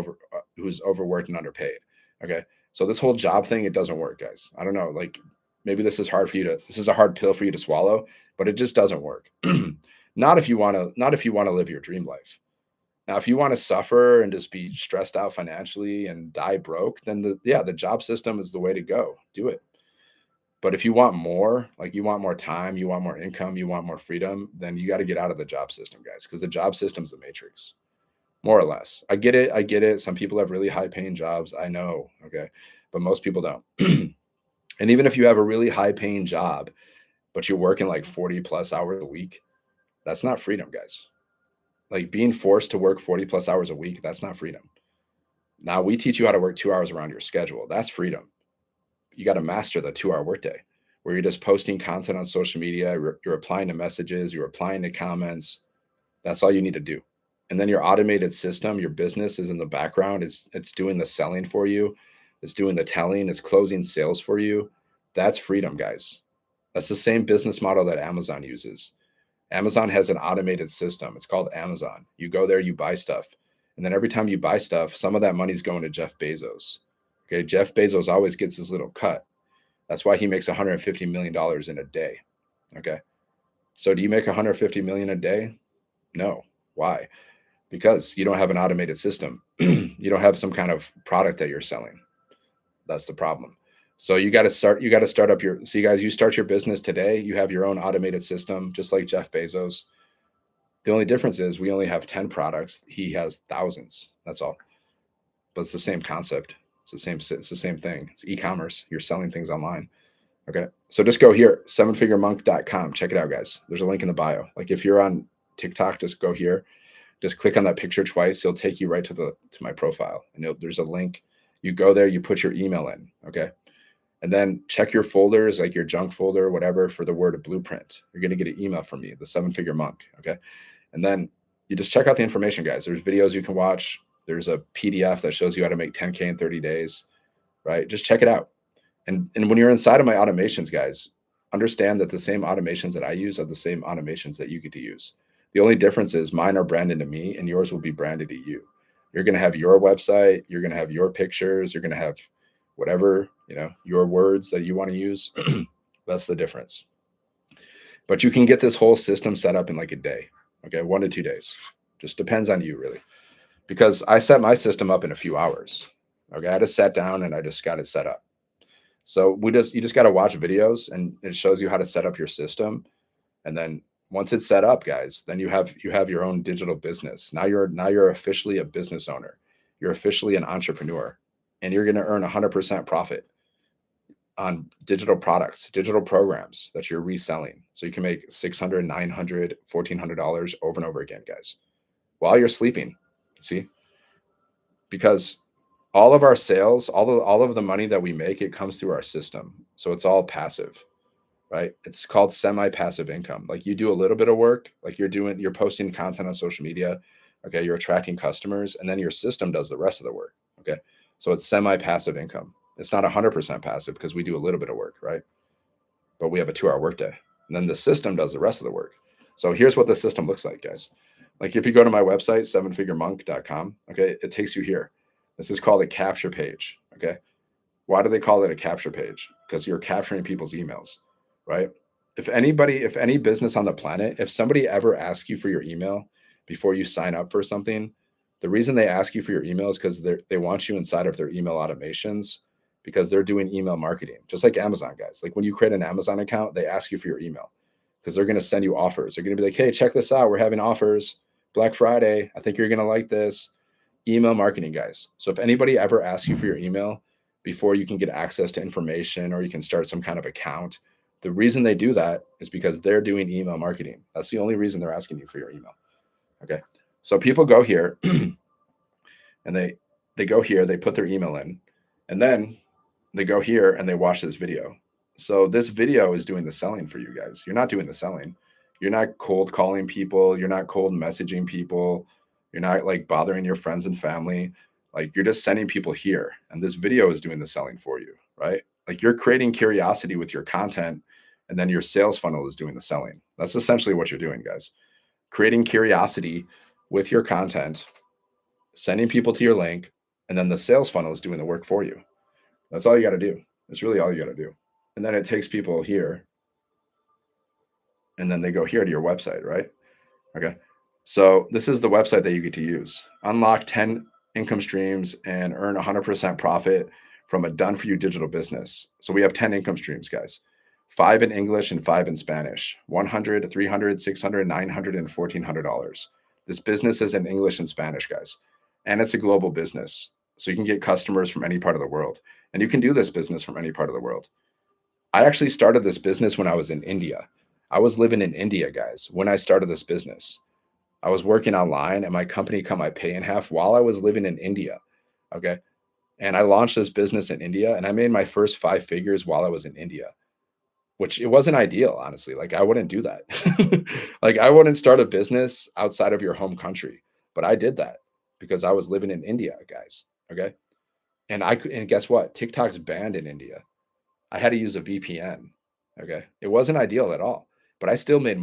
overworked and underpaid. Okay. So this whole job thing, it doesn't work, guys. I don't know. Like maybe this is a hard pill for you to swallow, but it just doesn't work. Not if you want to live your dream life. Now, if you want to suffer and just be stressed out financially and die broke, then the job system is the way to go. Do it. But if you want more, like you want more time, you want more income, you want more freedom, then you got to get out of the job system, guys, because the job system's the matrix, more or less. I get it. I get it. Some people have really high paying jobs. I know. Okay. But most people don't. And even if you have a really high paying job, but you're working like 40 plus hours a week, that's not freedom, guys. Like being forced to work 40 plus hours a week, that's not freedom. Now we teach you how to work 2 hours around your schedule. That's freedom. You got to master the 2 hour workday where you're just posting content on social media, you're replying to messages, you're replying to comments. That's all you need to do. And then your automated system, your business is in the background. It's doing the selling for you. It's doing the telling. It's closing sales for you. That's freedom, guys. That's the same business model that Amazon uses. Amazon has an automated system. It's called Amazon. You go there, you buy stuff. And then every time you buy stuff, some of that money's going to Jeff Bezos. Okay. Jeff Bezos always gets his little cut. That's why he makes $150 million in a day. Okay. So do you make $150 million a day? No. Why? Because you don't have an automated system. You don't have some kind of product that you're selling. That's the problem. So you got to start up your, see guys, you start your business today, you have your own automated system, just like Jeff Bezos. The only difference is we only have 10 products. He has thousands. That's all. But it's the same concept. It's the same thing. It's e-commerce. You're selling things online. Okay. So just go here, sevenfiguremonk.com. Check it out, guys. There's a link in the bio. Like if you're on TikTok, just go here. Just click on that picture twice. It'll take you right to my profile. And there's a link. You go there, you put your email in. Okay. And then check your folders, like your junk folder, whatever, for the word blueprint. You're going to get an email from me, the 7-Figure Monk. Okay. And then you just check out the information, guys. There's videos you can watch. There's a PDF that shows you how to make 10K in 30 days, right? Just check it out. And when you're inside of my automations, guys, understand that the same automations that I use are the same automations that you get to use. The only difference is mine are branded to me and yours will be branded to you. You're going to have your website. You're going to have your pictures. You're going to have whatever, your words that you want to use. That's the difference. But you can get this whole system set up in like a day. Okay. 1 to 2 days. Just depends on you really. Because I set my system up in a few hours. Okay. I just sat down and I just got it set up. So you just got to watch videos and it shows you how to set up your system. And then once it's set up, guys, then you have your own digital business. Now you're officially a business owner. You're officially an entrepreneur, and you're going to earn 100% profit on digital products, digital programs that you're reselling. So you can make $600, $900, $1,400 over and over again, guys, while you're sleeping. See, because all of our sales, all of the money that we make, it comes through our system. So it's all passive. Right? It's called semi-passive income. Like you do a little bit of work, like you're posting content on social media. Okay. You're attracting customers and then your system does the rest of the work. Okay. So it's semi-passive income. It's not 100% passive because we do a little bit of work, right? But we have a 2-hour workday and then the system does the rest of the work. So here's what the system looks like, guys. Like if you go to my website, sevenfiguremonk.com, okay, it takes you here. This is called a capture page. Okay. Why do they call it a capture page? Because you're capturing people's emails. Right? If any business on the planet, if somebody ever asks you for your email before you sign up for something, the reason they ask you for your email is because they want you inside of their email automations because they're doing email marketing, just like Amazon, guys. Like when you create an Amazon account, they ask you for your email because they're going to send you offers. They're going to be like, hey, check this out. We're having offers. Black Friday. I think you're going to like this. Email marketing, guys. So if anybody ever asks you for your email before you can get access to information or you can start some kind of account, the reason they do that is because they're doing email marketing. That's the only reason they're asking you for your email. Okay. So people go here and they go here, they put their email in, and then they go here and they watch this video. So this video is doing the selling for you guys. You're not doing the selling. You're not cold calling people. You're not cold messaging people. You're not like bothering your friends and family. Like you're just sending people here. And this video is doing the selling for you, right? Like you're creating curiosity with your content. And then your sales funnel is doing the selling. That's essentially what you're doing, guys. Creating curiosity with your content, sending people to your link, and then the sales funnel is doing the work for you. That's all you got to do. That's really all you got to do. And then it takes people here, and then they go here to your website, right? Okay. So this is the website that you get to use. Unlock 10 income streams and earn 100% profit from a done for you digital business. So we have 10 income streams, guys. 5 in English and 5 in Spanish. 100, 300, 600, 900 and $1,400. This business is in English and Spanish, guys. And it's a global business. So you can get customers from any part of the world. And you can do this business from any part of the world. I actually started this business when I was in India. I was living in India, guys, when I started this business. I was working online and my company cut my pay in half while I was living in India. Okay. And I launched this business in India and I made my first 5 figures while I was in India, which it wasn't ideal, honestly. Like I wouldn't do that. Like I wouldn't start a business outside of your home country, but I did that because I was living in India, guys. Okay. And guess what? TikTok's banned in India. I had to use a VPN. Okay. It wasn't ideal at all, but I still made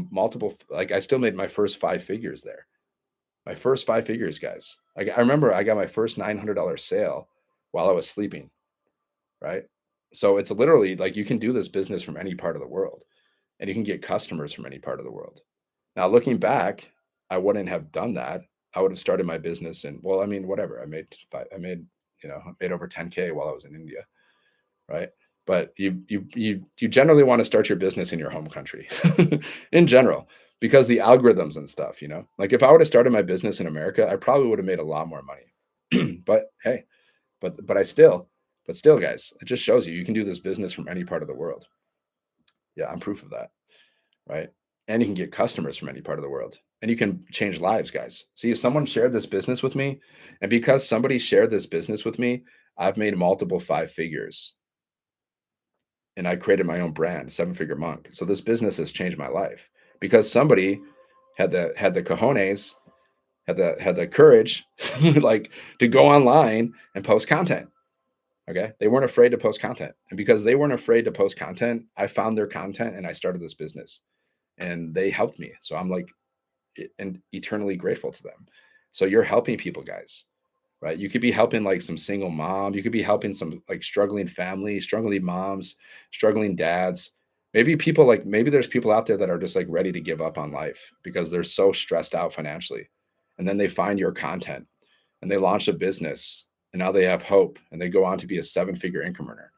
I still made my first 5 figures there. My first 5 figures, guys. Like I remember I got my first $900 sale while I was sleeping, right? So it's literally like you can do this business from any part of the world and you can get customers from any part of the world. Now, looking back, I wouldn't have done that. I would have started my business and well, I mean, whatever. I made over 10K while I was in India, right? But you generally want to start your business in your home country in general because the algorithms and stuff, like if I would have started my business in America, I probably would have made a lot more money. But hey, but still, guys, it just shows you can do this business from any part of the world. Yeah, I'm proof of that, right? And you can get customers from any part of the world and you can change lives, guys. See, if someone shared this business with me, and because somebody shared this business with me, I've made multiple 5 figures and I created my own brand, Seven Figure Monk. So this business has changed my life because somebody had the cojones, had the courage, like to go online and post content. Okay, they weren't afraid to post content, and because they weren't afraid to post content, I found their content and I started this business, and they helped me. So I'm like, and eternally grateful to them. So you're helping people, guys, right? You could be helping like some single mom. You could be helping some like struggling family, struggling moms, struggling dads. Maybe there's people out there that are just like ready to give up on life because they're so stressed out financially. And then they find your content and they launch a business and now they have hope and they go on to be a 7 figure income earner.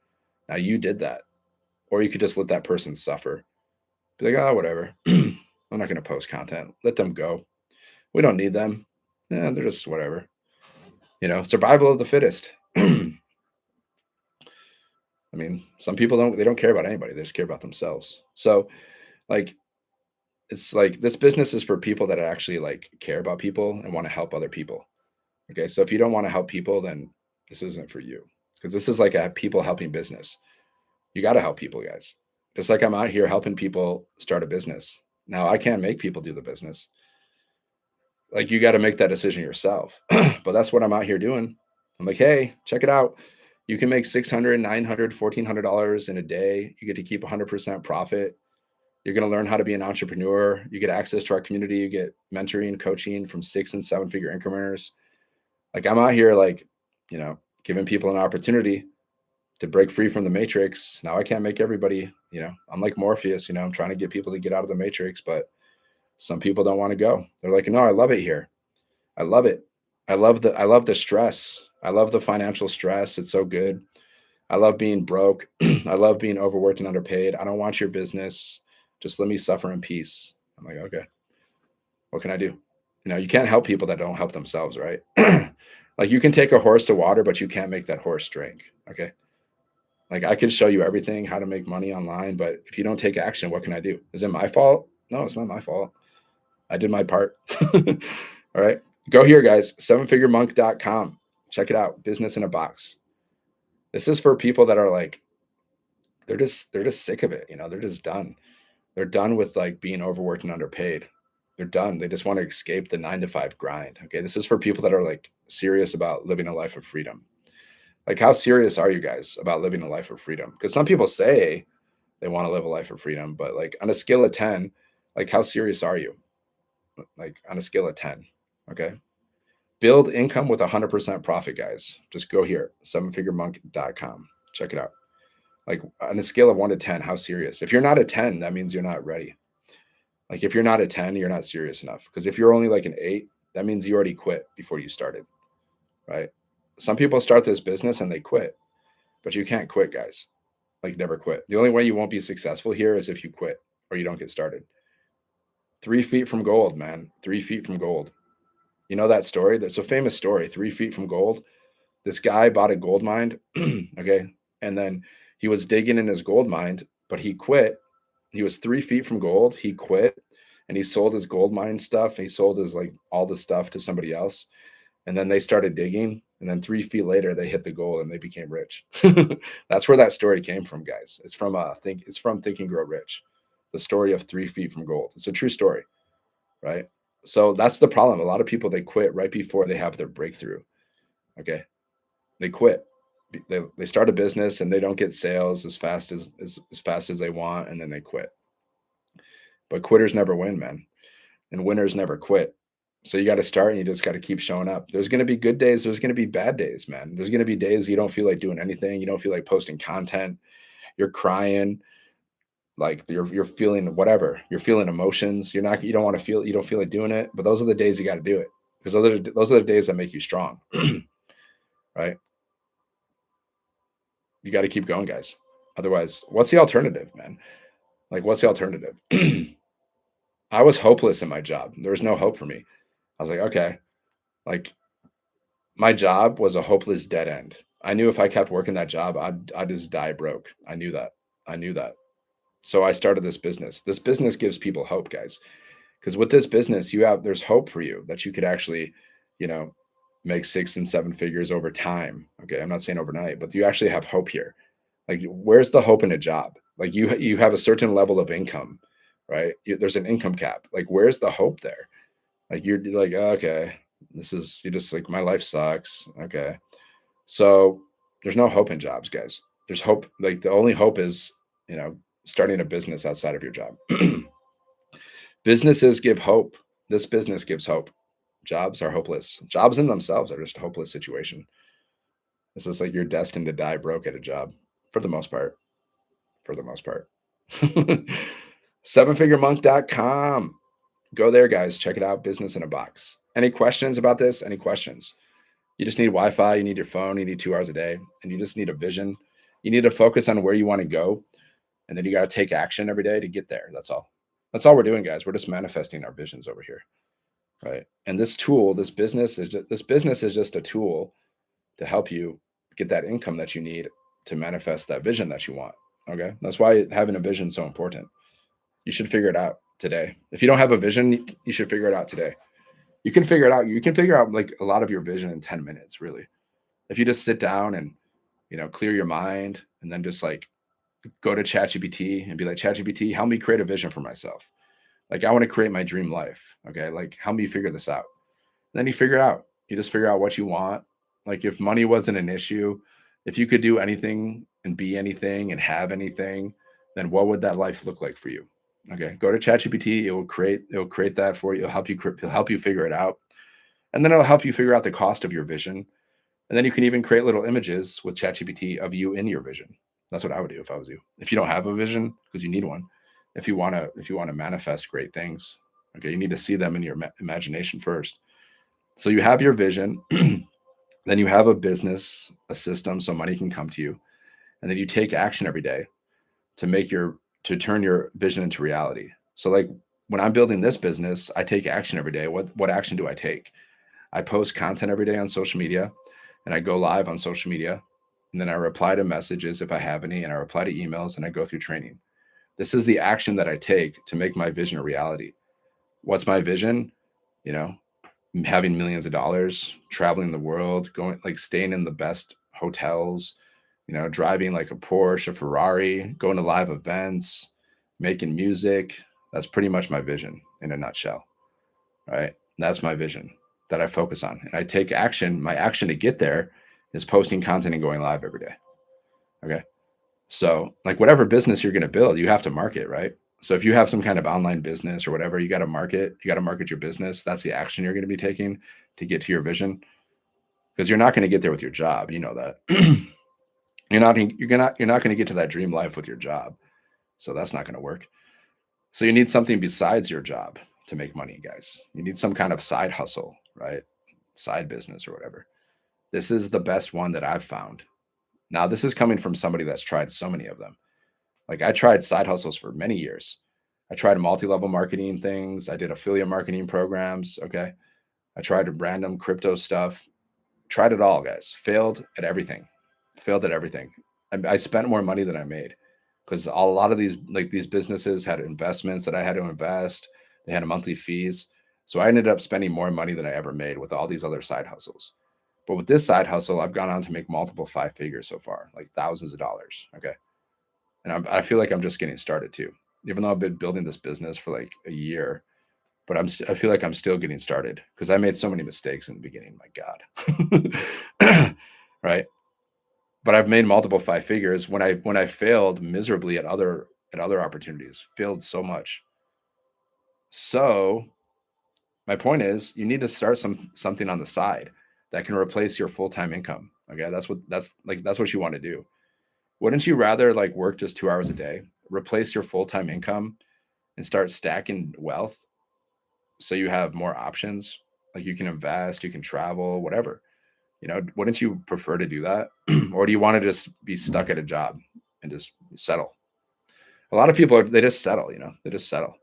Now you did that. Or you could just let that person suffer. Be like, oh, whatever. I'm not going to post content. Let them go. We don't need them. Yeah, they're just whatever. Survival of the fittest. I mean, some people don't care about anybody. They just care about themselves. So like it's like this business is for people that actually like care about people and want to help other people. Okay. So if you don't want to help people, then this isn't for you. Because this is like a people helping business. You got to help people, guys. Just like I'm out here helping people start a business. Now I can't make people do the business. Like you got to make that decision yourself. But that's what I'm out here doing. I'm like, hey, check it out. You can make 600, 900, $1,400 in a day. You get to keep 100% profit. You're going to learn how to be an entrepreneur. You get access to our community. You get mentoring, coaching from 6 and 7 figure income earners. Like I'm out here, like, giving people an opportunity to break free from the matrix. Now I can't make everybody, I'm like Morpheus, I'm trying to get people to get out of the matrix, but some people don't want to go. They're like, no, I love it here. I love it. I love the stress. I love the financial stress. It's so good. I love being broke. I love being overworked and underpaid. I don't want your business. Just let me suffer in peace. I'm like, okay, what can I do? You can't help people that don't help themselves, right? Like you can take a horse to water, but you can't make that horse drink. Okay. Like I could show you everything, how to make money online, but if you don't take action, what can I do? Is it my fault? No, it's not my fault. I did my part. All right. Go here, guys. 7figuremonk.com. Check it out. Business in a box. This is for people that are like, they're just sick of it. They're just done. They're done with like being overworked and underpaid. They're done. They just want to escape the 9 to 5 grind. Okay. This is for people that are like serious about living a life of freedom. Like, how serious are you guys about living a life of freedom? Because some people say, They want to live a life of freedom. But like on a scale of 10, like how serious are you? Like on a scale of 10. Okay. Build income with 100% profit, guys. Just go here, sevenfiguremonk.com. Check it out. Like on a scale of 1 to 10, how serious? If you're not a 10, that means you're not ready. Like if you're not a 10, you're not serious enough. Because if you're only like an 8, that means you already quit before you started, right? Some people start this business and they quit, but you can't quit, guys. Like never quit. The only way you won't be successful here is if you quit or you don't get started. 3 feet from gold, man. 3 feet from gold. You know that story? That's a famous story. 3 feet from gold. This guy bought a gold mine, okay, and then he was digging in his gold mine, but he quit. He was 3 feet from gold. He quit, and he sold his gold mine stuff. He sold his like all the stuff to somebody else, and then they started digging. And then 3 feet later, they hit the gold and they became rich. That's where that story came from, guys. It's from It's from Think and Grow Rich, the story of 3 feet from gold. It's a true story, right? So that's the problem. A lot of people they quit right before they have their breakthrough. Okay, they quit. They start a business and they don't get sales as fast as they want, and then they quit. But quitters never win, man, and winners never quit. So you got to start, and you just got to keep showing up. There's going to be good days. There's going to be bad days, man. There's going to be days you don't feel like doing anything. You don't feel like posting content. You're crying, like you're feeling whatever. You're feeling emotions. You don't want to feel. You don't feel like doing it. But those are the days you got to do it because those are the days that make you strong, right? You got to keep going, guys. Otherwise, what's the alternative, man? Like, what's the alternative? I was hopeless in my job. There was no hope for me. I was like, okay, like my job was a hopeless dead end. I knew if I kept working that job, I'd just die broke. I knew that. I knew that. So I started this business. This business gives people hope, guys. Because with this business, there's hope for you that you could actually, you know, make 6 and 7 figures over time. Okay. I'm not saying overnight, but you actually have hope here. Like, where's the hope in a job? Like you have a certain level of income, right? There's an income cap. Like, where's the hope there? Like you're like, "Oh, okay, you just like my life sucks. Okay. So there's no hope in jobs, guys. There's hope. Like the only hope is, you know, starting a business outside of your job. Businesses give hope. This business gives hope. Jobs are hopeless. Jobs in themselves are just a hopeless situation. It's just like you're destined to die broke at a job for the most part. For the most part. Sevenfiguremonk.com. Go there, guys. Check it out. Business in a box. Any questions about this? Any questions? You just need Wi Fi. You need your phone. You need 2 hours a day. And you just need a vision. You need to focus on where you want to go. And then you got to take action every day to get there. That's all. That's all we're doing, guys. We're just manifesting our visions over here. Right. And this business is just a tool to help you get that income that you need to manifest that vision that you want. Okay. That's why having a vision is so important. You should figure it out today. If you don't have a vision, you should figure it out today. You can figure it out. You can figure out like a lot of your vision in 10 minutes, really. If you just sit down and, clear your mind and then just like go to ChatGPT and be like, ChatGPT, help me create a vision for myself. Like, I want to create my dream life. Okay. Like, help me figure this out. And then you figure it out. You just figure out what you want. Like, if money wasn't an issue, if you could do anything and be anything and have anything, then what would that life look like for you? Okay, go to ChatGPT. It'll create that for you. It'll help you figure it out, and then it'll help you figure out the cost of your vision. And then you can even create little images with ChatGPT of you in your vision. That's what I would do if I was you. If you don't have a vision, because you need one. If you want to manifest great things, okay, you need to see them in your imagination first. So you have your vision, then you have a business, a system, so money can come to you, and then you take action every day to turn your vision into reality. So like when I'm building this business, I take action every day. What action do I take? I post content every day on social media, and I go live on social media, and then I reply to messages if I have any, and I reply to emails, and I go through training. This is the action that I take to make my vision a reality. What's my vision? You know, having millions of dollars, traveling the world, going like staying in the best hotels, driving like a Porsche, a Ferrari, going to live events, making music. That's pretty much my vision in a nutshell, right? That's my vision that I focus on. And I take action. My action to get there is posting content and going live every day. Okay. So, like whatever business you're going to build, you have to market, right? So if you have some kind of online business or whatever, you got to market your business. That's the action you're going to be taking to get to your vision because you're not going to get there with your job. You know that. You're not going to get to that dream life with your job. So that's not going to work. So you need something besides your job to make money, guys. You need some kind of side hustle, right? Side business or whatever. This is the best one that I've found. Now, this is coming from somebody that's tried so many of them. Like I tried side hustles for many years. I tried multi-level marketing things. I did affiliate marketing programs. Okay. I tried random crypto stuff. Tried it all, guys. Failed at everything. Failed at everything. I spent more money than I made because a lot of these businesses had investments that I had to invest. They had monthly fees. So I ended up spending more money than I ever made with all these other side hustles. But with this side hustle, I've gone on to make multiple five figures so far, like thousands of dollars. Okay. And I feel like I'm just getting started too. Even though I've been building this business for like a year, but I feel like I'm still getting started because I made so many mistakes in the beginning. My God, right? But I've made multiple five figures when I failed miserably at other opportunities, failed so much. So my point is, you need to start something on the side that can replace your full time income. Okay, that's what you want to do. Wouldn't you rather like work just 2 hours a day, replace your full time income, and start stacking wealth so you have more options? Like you can invest, you can travel, whatever. Wouldn't you prefer to do that? Or do you want to just be stuck at a job and just settle? A lot of people they just settle, they just settle.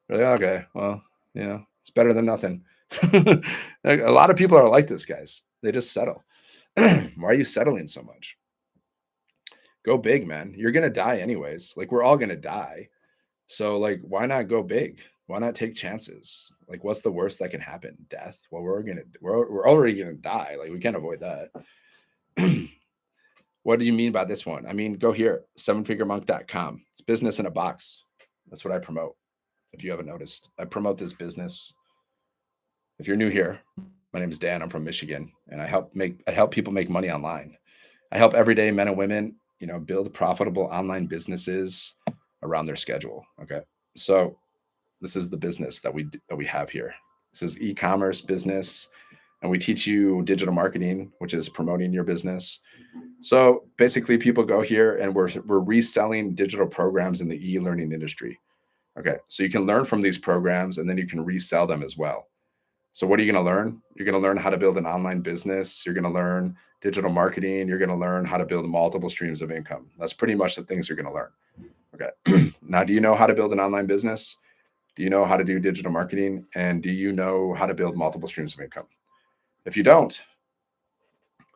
They're like, okay, well, it's better than nothing. Like, a lot of people are like this, guys. They just settle. Why are you settling so much? Go big, man. You're gonna die anyways. Like we're all gonna die. So like, why not go big? Why not take chances? Like, what's the worst that can happen? Death. Well, we're already gonna die. Like, we can't avoid that. What do you mean by this one? I mean, go here, sevenfiguremonk.com. It's business in a box. That's what I promote. If you haven't noticed, I promote this business. If you're new here, my name is Dan. I'm from Michigan, and I help people make money online. I help everyday men and women, build profitable online businesses around their schedule. Okay, so this is the business that we have here. This is e-commerce business, and we teach you digital marketing, which is promoting your business. So basically, people go here, and we're reselling digital programs in the e-learning industry. Okay, so you can learn from these programs, and then you can resell them as well. So what are you going to learn? You're going to learn how to build an online business. You're going to learn digital marketing. You're going to learn how to build multiple streams of income. That's pretty much the things you're going to learn. Okay. Now, do you know how to build an online business? Do you know how to do digital marketing? And do you know how to build multiple streams of income? If you don't,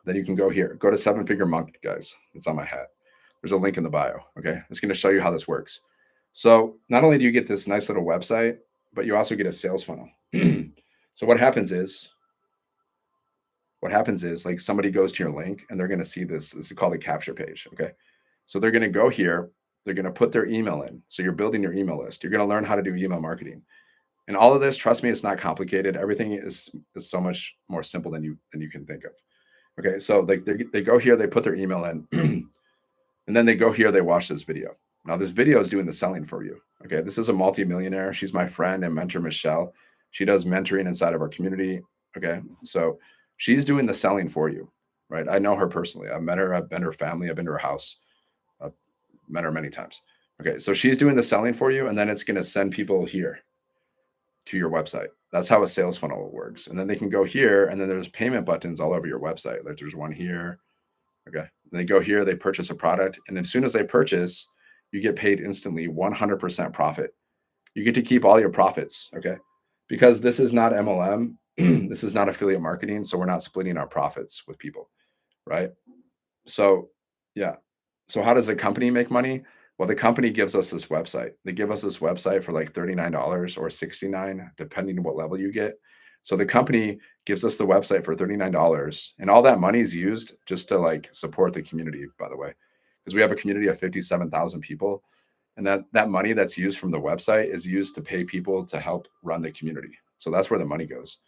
then you can go here. Go to Seven Figure Monk, guys. It's on my hat. There's a link in the bio. Okay. It's going to show you how this works. So not only do you get this nice little website, but you also get a sales funnel. So what happens is like somebody goes to your link and they're going to see this. This is called a capture page. Okay. So they're going to go here. They're going to put their email in. So you're building your email list. You're going to learn how to do email marketing. And all of this, trust me, it's not complicated. Everything is so much more simple than you can think of. Okay. So like they go here, they put their email in, and then they go here, they watch this video. Now this video is doing the selling for you. Okay. This is a multimillionaire. She's my friend and mentor, Michelle. She does mentoring inside of our community. Okay. So she's doing the selling for you, right? I know her personally. I've met her. I've been to her family. I've been to her house. I've met her many times. Okay. So she's doing the selling for you, and then it's going to send people here to your website. That's how a sales funnel works. And then they can go here, and then there's payment buttons all over your website. Like there's one here. Okay. And they go here, they purchase a product, and as soon as they purchase, you get paid instantly 100% profit. You get to keep all your profits. Okay. Because this is not MLM, this is not affiliate marketing. So we're not splitting our profits with people. Right. So, yeah. So how does the company make money? Well, the company gives us this website. They give us this website for like $39 or $69, depending on what level you get. So the company gives us the website for $39, and all that money is used just to like support the community, by the way, because we have a community of 57,000 people, and that money that's used from the website is used to pay people to help run the community. So that's where the money goes.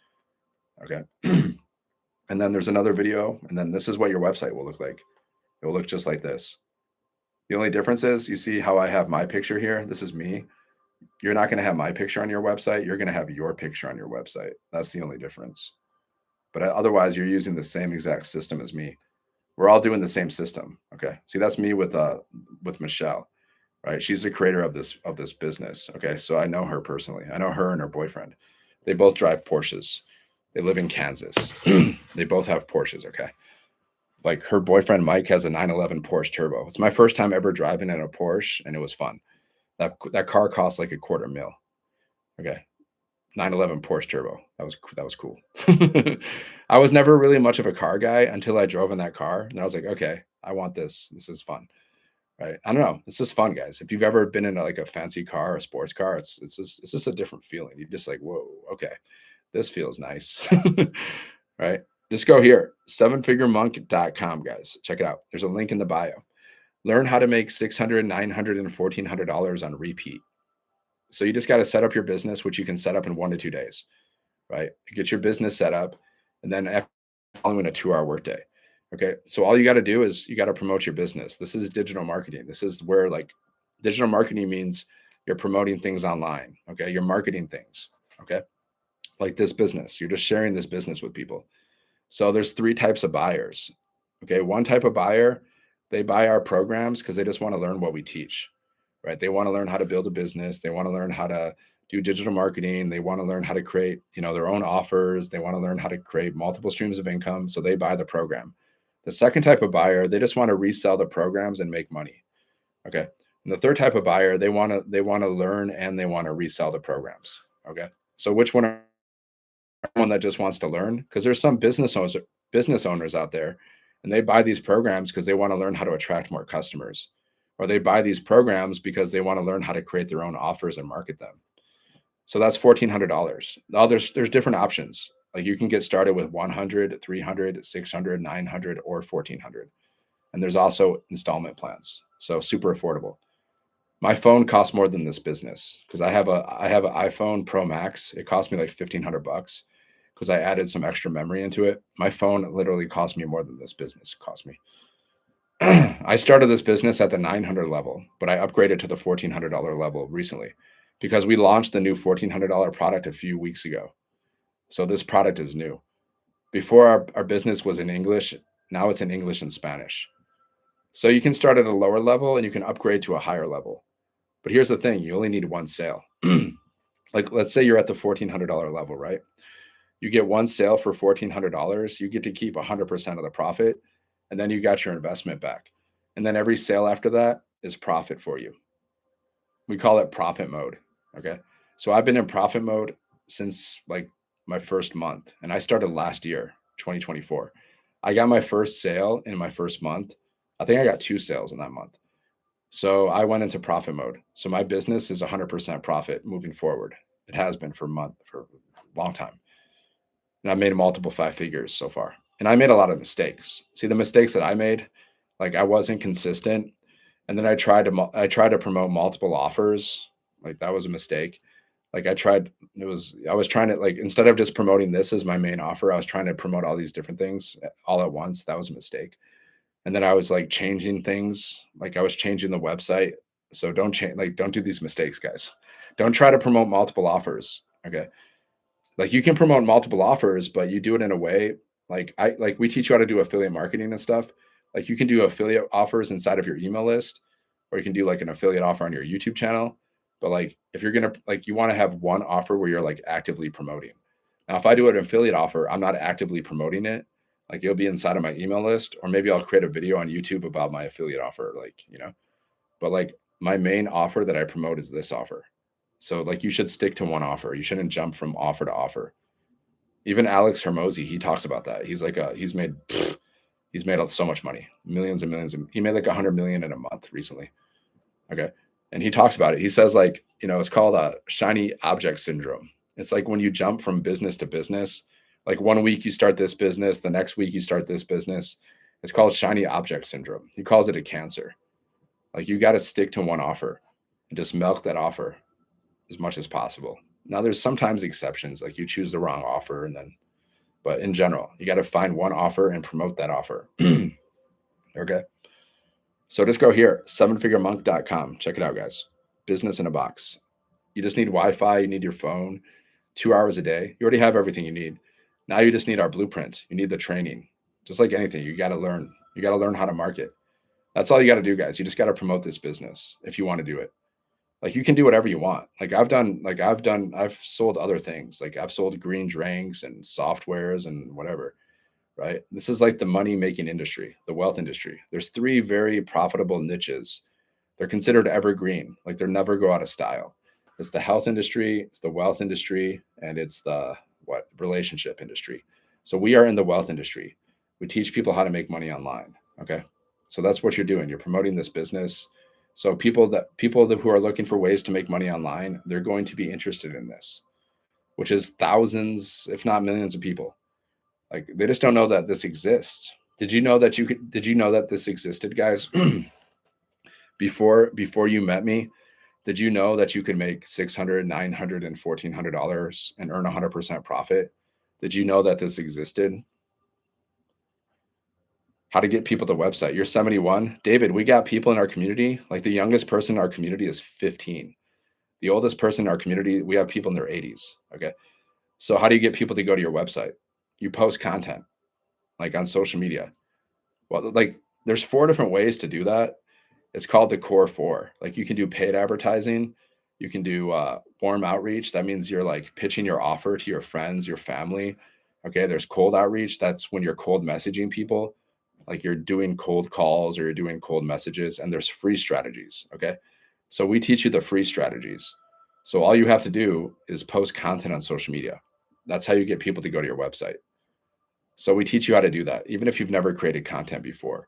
Okay. And then there's another video, and then this is what your website will look like. It will look just like this. The only difference is you see how I have my picture here. This is me. You're not going to have my picture on your website. You're going to have your picture on your website. That's the only difference. But otherwise, you're using the same exact system as me. We're all doing the same system. Okay. See, that's me with Michelle, right? She's the creator of this business. Okay. So I know her personally. I know her and her boyfriend. They both drive Porsches. They live in Kansas. They both have Porsches. Okay. Like her boyfriend Mike has a 911 Porsche Turbo. It's my first time ever driving in a Porsche, and it was fun. That car cost like a quarter mil. Okay, 911 Porsche Turbo. That was cool. I was never really much of a car guy until I drove in that car, and I was like, okay, I want this. This is fun, right? I don't know. It's just fun, guys. If you've ever been in like a fancy car, a sports car, it's just a different feeling. You're just like, whoa, okay, this feels nice, right? Just go here, sevenfiguremonk.com, guys. Check it out. There's a link in the bio. Learn how to make 600, 900, and $1,400 on repeat. So you just got to set up your business, which you can set up in 1 to 2 days, right? You get your business set up, and then after following a 2-hour workday. Okay. So all you got to do is you got to promote your business. This is digital marketing. This is where like digital marketing means you're promoting things online. Okay. You're marketing things. Okay. Like this business, you're just sharing this business with people. So there's 3 types of buyers. Okay. One type of buyer, they buy our programs because they just want to learn what we teach, right? They want to learn how to build a business. They want to learn how to do digital marketing. They want to learn how to create, their own offers. They want to learn how to create multiple streams of income. So they buy the program. The second type of buyer, they just want to resell the programs and make money. Okay. And the third type of buyer, they want to learn and they want to resell the programs. Okay. So which one that just wants to learn? Because there's some business owners out there, and they buy these programs because they want to learn how to attract more customers, or they buy these programs because they want to learn how to create their own offers and market them. So that's $1,400. Now there's different options. Like you can get started with 100, 300, 600, 900, or 1,400. And there's also installment plans. So super affordable. My phone costs more than this business because I have an iPhone Pro Max. It cost me like $1,500 because I added some extra memory into it. My phone literally cost me more than this business cost me. I started this business at the 900 level, but I upgraded to the $1,400 level recently because we launched the new $1,400 product a few weeks ago. So this product is new. Before our business was in English, now it's in English and Spanish. So you can start at a lower level and you can upgrade to a higher level. But here's the thing, you only need one sale. Like let's say you're at the $1,400 level, right? You get one sale for $1,400, you get to keep 100% of the profit, and then you got your investment back. And then every sale after that is profit for you. We call it profit mode. Okay. So I've been in profit mode since like my first month, and I started last year, 2024. I got my first sale in my first month. I think I got 2 sales in that month. So I went into profit mode. So my business is 100% profit moving forward. It has been for a long time. And I made multiple 5 figures so far. And I made a lot of mistakes. See, the mistakes that I made, like I wasn't consistent, and then I tried to promote multiple offers. Like that was a mistake. Like I was trying to, like, instead of just promoting this as my main offer, I was trying to promote all these different things all at once. That was a mistake. And then I was like changing things, like I was changing the website. So don't change, like don't do these mistakes, guys. Don't try to promote multiple offers. Okay. Like you can promote multiple offers, but you do it in a way like we teach you how to do affiliate marketing and stuff. Like you can do affiliate offers inside of your email list, or you can do like an affiliate offer on your YouTube channel. But like if you're gonna, like, you want to have one offer where you're like actively promoting. Now, if I do an affiliate offer, I'm not actively promoting it. Like it'll be inside of my email list, or maybe I'll create a video on YouTube about my affiliate offer, but like my main offer that I promote is this offer. So like you should stick to one offer. You shouldn't jump from offer to offer. Even Alex Hermosi, he talks about that. He's made so much money, millions and millions. He made like 100 million in a month recently. Okay. And he talks about it. He says, like, it's called a shiny object syndrome. It's like when you jump from business to business, like one week you start this business, the next week you start this business. It's called shiny object syndrome. He calls it a cancer. Like you got to stick to one offer and just milk that offer as much as possible. Now, there's sometimes exceptions, like you choose the wrong offer, but in general, you got to find one offer and promote that offer. Okay. So just go here, sevenfiguremonk.com. Check it out, guys. Business in a box. You just need Wi-Fi, you need your phone, 2 hours a day. You already have everything you need. Now you just need our blueprint. You need the training. Just like anything, you got to learn. You got to learn how to market. That's all you got to do, guys. You just got to promote this business if you want to do it. Like you can do whatever you want. I've sold other things. Like I've sold green drinks and softwares and whatever, right? This is like the money making industry, the wealth industry. There's three very profitable niches. They're considered evergreen, like they're never go out of style. It's the health industry, it's the wealth industry, and it's the what relationship industry. So we are in the wealth industry. We teach people how to make money online. Okay. So that's what you're doing. You're promoting this business. So people that who are looking for ways to make money online, they're going to be interested in this, which is thousands, if not millions of people. Like they just don't know that this exists. Did you know that this existed, guys? Before you met me, did you know that you could make 600, 900, and $1,400 and earn 100% profit? Did you know that this existed? How to get people to the website. You're 71. David, we got people in our community. Like the youngest person in our community is 15. The oldest person in our community, we have people in their 80s. Okay. So how do you get people to go to your website? You post content like on social media. Well, like there's 4 different ways to do that. It's called the core four. Like you can do paid advertising, you can do warm outreach. That means you're like pitching your offer to your friends, your family. Okay, there's cold outreach. That's when you're cold messaging people, like you're doing cold calls or you're doing cold messages. And there's free strategies. Okay, so we teach you the free strategies. So all you have to do is post content on social media. That's how you get people to go to your website. So we teach you how to do that, even if you've never created content before.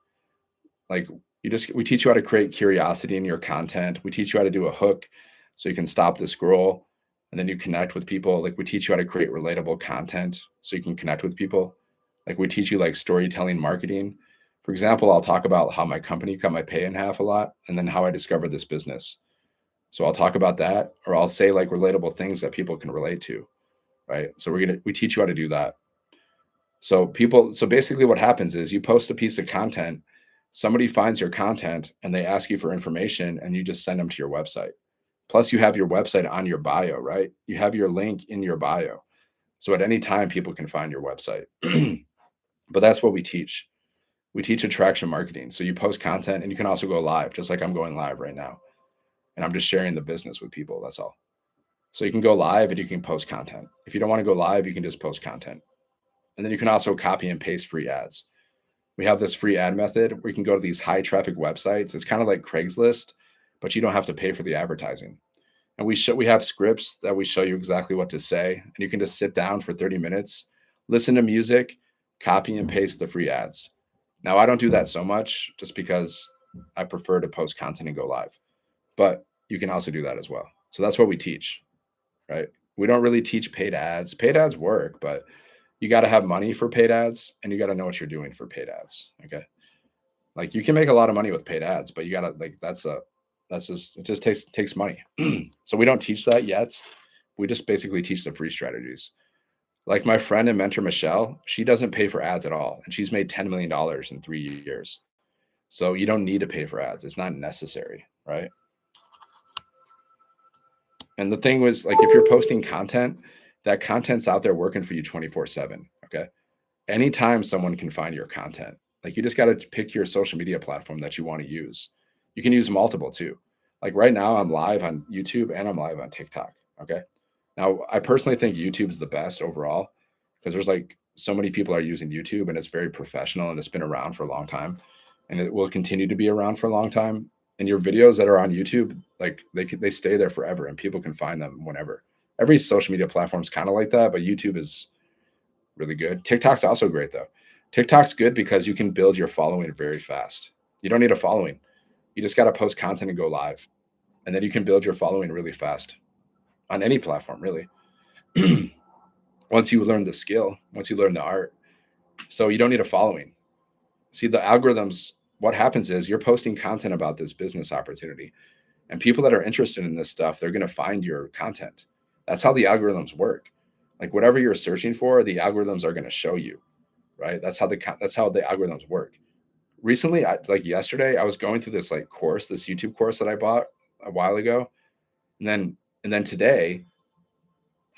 Like we teach you how to create curiosity in your content. We teach you how to do a hook so you can stop the scroll and then you connect with people. Like we teach you how to create relatable content so you can connect with people. Like we teach you like storytelling marketing. For example, I'll talk about how my company cut my pay in half a lot and then how I discovered this business. So I'll talk about that, or I'll say like relatable things that people can relate to, right? So we teach you how to do that. So basically what happens is you post a piece of content, somebody finds your content and they ask you for information and you just send them to your website. Plus you have your website on your bio, right? You have your link in your bio. So at any time people can find your website. But that's what we teach. We teach attraction marketing. So you post content and you can also go live, just like I'm going live right now. And I'm just sharing the business with people. That's all. So you can go live and you can post content. If you don't want to go live, you can just post content. And then you can also copy and paste free ads. We have this free ad method where you can go to these high traffic websites. It's kind of like Craigslist, but you don't have to pay for the advertising. And we have scripts that we show you exactly what to say, and you can just sit down for 30 minutes, listen to music, copy and paste the free ads. Now I don't do that so much just because I prefer to post content and go live. But you can also do that as well. So that's what we teach, right? We don't really teach paid ads. Paid ads work, but you got to have money for paid ads and you got to know what you're doing for paid ads. Okay. Like you can make a lot of money with paid ads, but you got to like, that's just, it just takes money. So we don't teach that yet. We just basically teach the free strategies. Like my friend and mentor, Michelle, she doesn't pay for ads at all. And she's made $10 million in 3 years. So you don't need to pay for ads. It's not necessary. Right. And the thing was like, if you're posting content, that content's out there working for you 24/7. Okay. Anytime someone can find your content. Like you just got to pick your social media platform that you want to use. You can use multiple too. Like right now, I'm live on YouTube and I'm live on TikTok. Okay. Now, I personally think YouTube is the best overall because there's like so many people are using YouTube and it's very professional and it's been around for a long time and it will continue to be around for a long time. And your videos that are on YouTube, like they stay there forever and people can find them whenever. Every social media platform is kind of like that, but YouTube is really good. TikTok's also great though. TikTok's good because you can build your following very fast. You don't need a following. You just got to post content and go live. And then you can build your following really fast on any platform, really. Once you learn the skill, once you learn the art. So you don't need a following. See, the algorithms, what happens is you're posting content about this business opportunity. And people that are interested in this stuff, they're going to find your content. That's how the algorithms work. Like whatever you're searching for, the algorithms are going to show you, right? That's how the algorithms work. recently, like yesterday, I was going through this like course, this YouTube course that I bought a while ago, and then today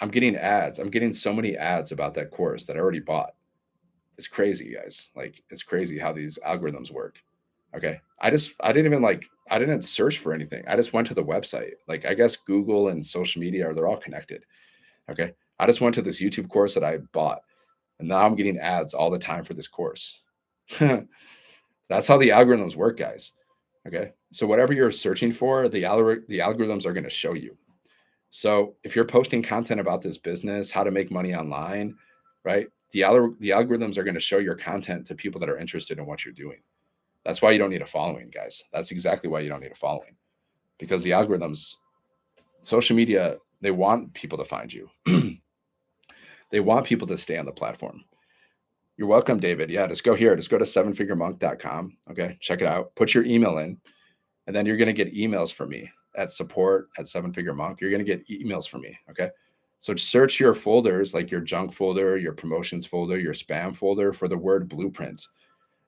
I'm getting ads. I'm getting so many ads about that course that I already bought. It's crazy, guys. Like it's crazy how these algorithms work. Okay. I didn't search for anything. I just went to the website. Like I guess Google and social media are they're all connected. Okay. I just went to this YouTube course that I bought and now I'm getting ads all the time for this course. That's how the algorithms work, guys. Okay. So whatever you're searching for, the algorithms are going to show you. So if you're posting content about this business, how to make money online, right? The algorithms are going to show your content to people that are interested in what you're doing. That's why you don't need a following, guys. That's exactly why you don't need a following because the algorithms, social media, they want people to find you. They want people to stay on the platform. You're welcome, David. Yeah, just go here. Just go to sevenfiguremonk.com. Okay, check it out. Put your email in, and then you're going to get emails from me at support at Seven Figure Monk. You're going to get emails from me. Okay. So search your folders, like your junk folder, your promotions folder, your spam folder for the word blueprint,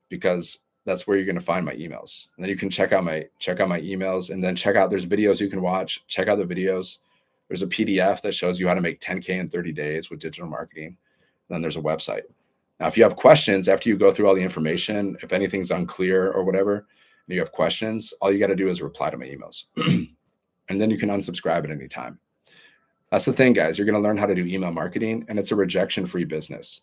because that's where you're going to find my emails. And then you can check out my emails and then check out, there's videos you can watch. Check out the videos. There's a PDF that shows you how to make 10K in 30 days with digital marketing. And then there's a website. Now, if you have questions after you go through all the information, if anything's unclear or whatever, and you have questions, all you got to do is reply to my emails. And then you can unsubscribe at any time. That's the thing, guys. You're going to learn how to do email marketing, and it's a rejection-free business.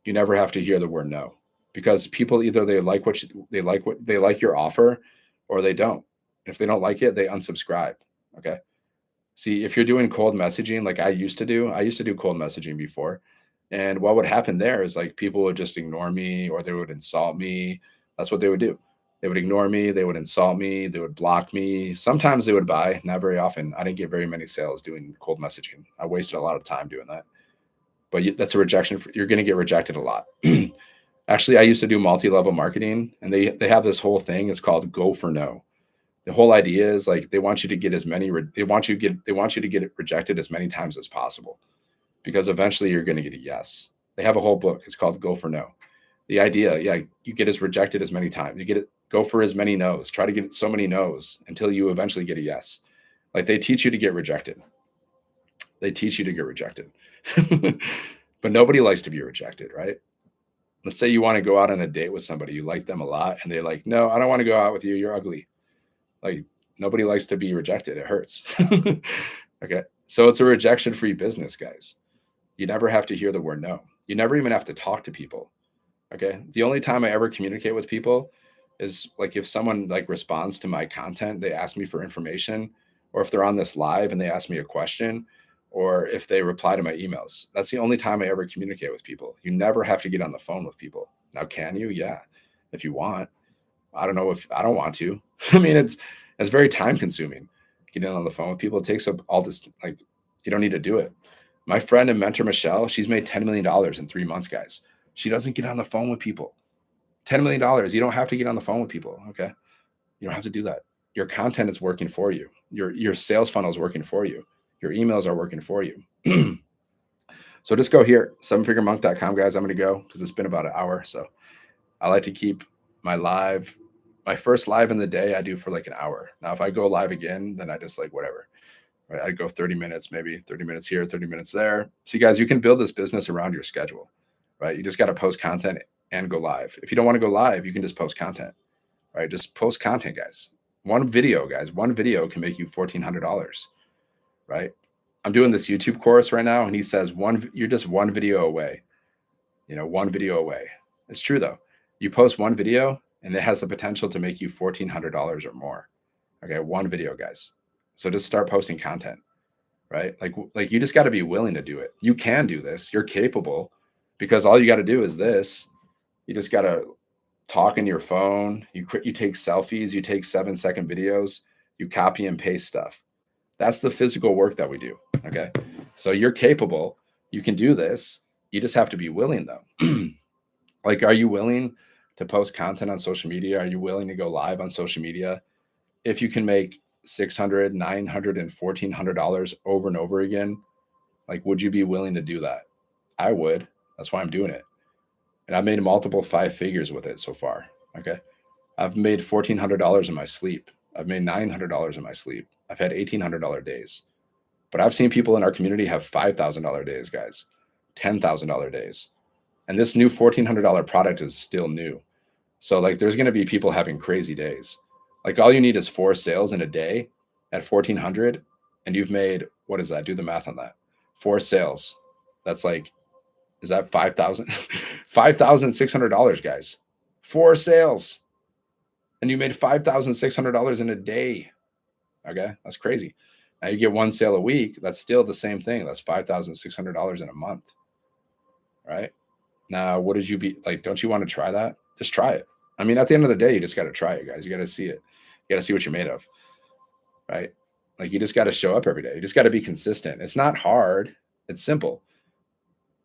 You never have to hear the word no, because people either they like your offer, or they don't. If they don't like it, they unsubscribe. Okay. See, if you're doing cold messaging, like I used to do cold messaging before. And what would happen there is like people would just ignore me or they would insult me. That's what they would do. They would ignore me, they would insult me, they would block me. Sometimes they would buy, not very often. I didn't get very many sales doing cold messaging. I wasted a lot of time doing that. But that's a rejection. You're going to get rejected a lot. Actually, I used to do multi-level marketing, and they have this whole thing. It's called Go for No. The whole idea is like they want you to get as many. They want you to get it rejected as many times as possible, because eventually you're going to get a yes. They have a whole book. It's called Go for No. The idea, yeah, you get as rejected as many times. You get it. Go for as many no's. Try to get so many no's until you eventually get a yes. Like they teach you to get rejected. They teach you to get rejected. But nobody likes to be rejected, right? Let's say you want to go out on a date with somebody, you like them a lot, and they're like, no, I don't want to go out with you. You're ugly. Like nobody likes to be rejected. It hurts. Okay. So it's a rejection free business, guys. You never have to hear the word no. You never even have to talk to people. Okay. The only time I ever communicate with people is like if someone like responds to my content, they ask me for information, or if they're on this live and they ask me a question, or if they reply to my emails. That's the only time I ever communicate with people. You never have to get on the phone with people. Now, can you? Yeah. If you want. I don't know if I don't want to. I mean, it's very time consuming getting on the phone with people. It takes up all this, like, you don't need to do it. My friend and mentor, Michelle, she's made $10 million in 3 months, guys. She doesn't get on the phone with people. $10 million. You don't have to get on the phone with people. Okay. You don't have to do that. Your content is working for you. Your sales funnel is working for you. Your emails are working for you. So just go here, sevenfiguremonk.com, guys. I'm going to go because it's been about an hour. So I like to keep my first live in the day, I do for like an hour. Now, if I go live again, then I just like whatever. Right? I go 30 minutes, maybe 30 minutes here, 30 minutes there. See, guys, you can build this business around your schedule, right? You just got to post content and go live. If you don't want to go live, you can just post content, right? Just post content, guys. One video, guys. One video can make you $1,400, right? I'm doing this YouTube course right now, and he says you're just one video away. One video away. It's true though. You post one video, and it has the potential to make you $1,400 or more. Okay, one video, guys. So just start posting content, right? Like you just got to be willing to do it. You can do this. You're capable, because all you got to do is this. You just got to talk in your phone. You take selfies. You take 7-second videos. You copy and paste stuff. That's the physical work that we do. Okay, so you're capable. You can do this. You just have to be willing, though. Like, are you willing to post content on social media? Are you willing to go live on social media? If you can make $600, $900, and $1,400 over and over again, like, would you be willing to do that? I would. That's why I'm doing it. And I've made multiple 5 figures with it so far. Okay. I've made $1,400 in my sleep. I've made $900 in my sleep. I've had $1,800 days. But I've seen people in our community have $5,000 days, guys, $10,000 days. And this new $1,400 product is still new. So like there's going to be people having crazy days. Like all you need is 4 sales in a day at 1,400 and you've made, what is that? Do the math on that. 4 sales. That's like, is that 5,000? $5,600, guys. 4 sales. And you made $5,600 in a day. Okay, that's crazy. Now you get 1 sale a week. That's still the same thing. That's $5,600 in a month, right? Now, what did you be like? Don't you want to try that? Just try it. I mean, at the end of the day, you just got to try it, guys. You got to see it. You got to see what you're made of, right? Like you just got to show up every day. You just got to be consistent. It's not hard. It's simple.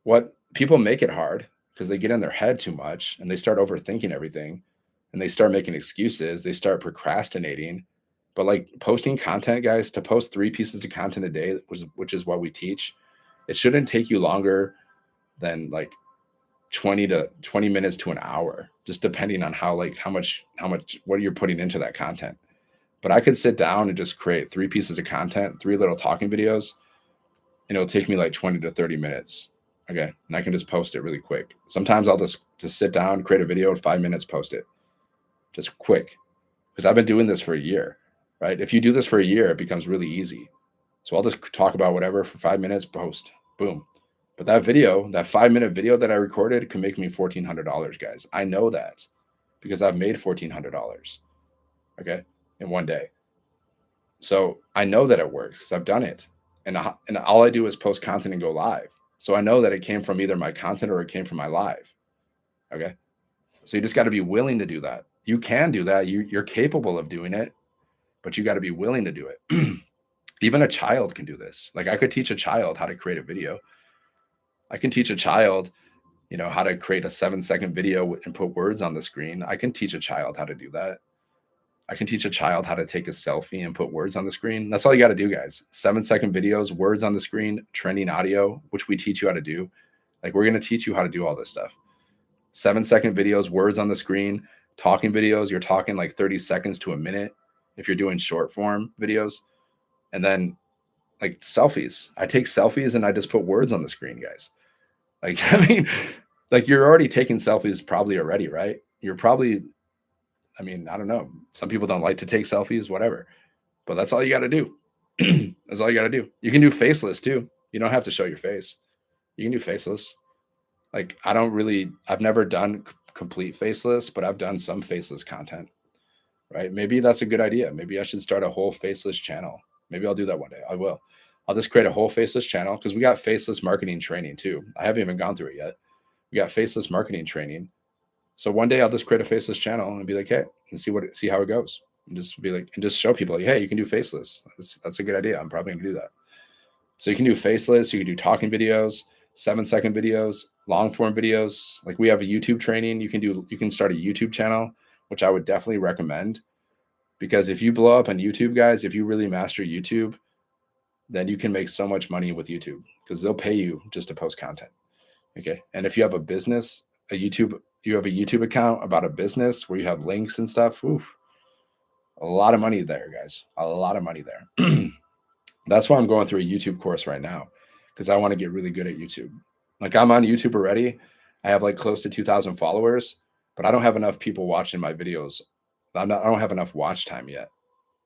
What people make it hard because they get in their head too much and they start overthinking everything and they start making excuses. They start procrastinating. But like posting content, guys, to post 3 pieces of content a day, which is what we teach, it shouldn't take you longer than like 20 minutes to an hour, just depending on how much what you're putting into that content. But I could sit down and just create 3 pieces of content, 3 little talking videos, and it'll take me like 20 to 30 minutes. Okay. And I can just post it really quick. Sometimes I'll just sit down, create a video in 5 minutes, post it. Just quick. Because I've been doing this for a year, right? If you do this for a year, it becomes really easy. So I'll just talk about whatever for 5 minutes, post, boom. But that video, that 5-minute video that I recorded can make me $1,400, guys. I know that because I've made $1,400, okay, in one day. So I know that it works because I've done it. And all I do is post content and go live. So I know that it came from either my content or it came from my live, okay? So you just got to be willing to do that. You can do that. You're capable of doing it, but you got to be willing to do it. Even a child can do this. Like I could teach a child how to create a video. I can teach a child, how to create a 7-second video and put words on the screen. I can teach a child how to do that. I can teach a child how to take a selfie and put words on the screen. That's all you got to do, guys. 7-second videos, words on the screen, trending audio, which we teach you how to do. Like we're going to teach you how to do all this stuff. 7-second videos, words on the screen, talking videos. You're talking like 30 seconds to a minute if you're doing short form videos. And then like selfies. I take selfies and I just put words on the screen, guys. Like, I mean, like you're already taking selfies probably already, right? You're probably, I mean, I don't know. Some people don't like to take selfies, whatever. But that's all you got to do. That's all you got to do. You can do faceless too. You don't have to show your face. You can do faceless. Like I've never done complete faceless, but I've done some faceless content, right? Maybe that's a good idea. Maybe I should start a whole faceless channel. Maybe I'll do that one day. I will. I'll just create a whole faceless channel because we got faceless marketing training too. I haven't even gone through it yet. We got faceless marketing training. So one day I'll just create a faceless channel and be like, hey, and see how it goes. And just be like, and just show people like, hey, you can do faceless. That's a good idea. I'm probably gonna do that. So you can do faceless, you can do talking videos, 7-second videos, long form videos. Like we have a YouTube training. You can start a YouTube channel, which I would definitely recommend. Because if you blow up on YouTube, guys, if you really master YouTube, then you can make so much money with YouTube because they'll pay you just to post content. Okay. And if you have a business, you have a YouTube account about a business where you have links and stuff, oof, a lot of money there, guys. A lot of money there. That's why I'm going through a YouTube course right now because I want to get really good at YouTube. Like I'm on YouTube already. I have like close to 2,000 followers, but I don't have enough people watching my videos. I don't have enough watch time yet.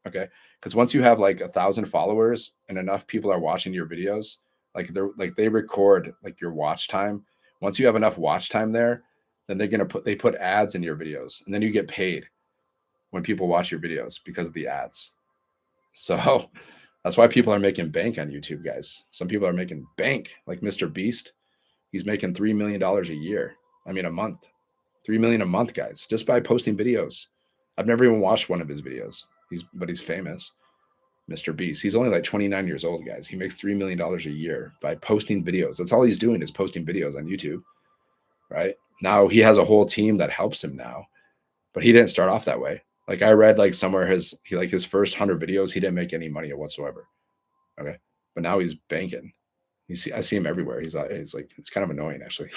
Okay. Because once you have like 1,000 followers and enough people are watching your videos, they record like your watch time. Once you have enough watch time there, then they put ads in your videos and then you get paid when people watch your videos because of the ads. So that's why people are making bank on YouTube, guys. Some people are making bank, like Mr. Beast. He's making $3 million a year. I mean, a month, 3 million a month, guys, just by posting videos. I've never even watched one of his videos. But he's famous. Mr. Beast. He's only like 29 years old, guys. He makes $3 million a year by posting videos. That's all he's doing is posting videos on YouTube, right? Now he has a whole team that helps him now, but he didn't start off that way. Like I read like somewhere his first 100 videos, he didn't make any money whatsoever. Okay. But now he's banking. I see him everywhere. He's like, it's kind of annoying actually.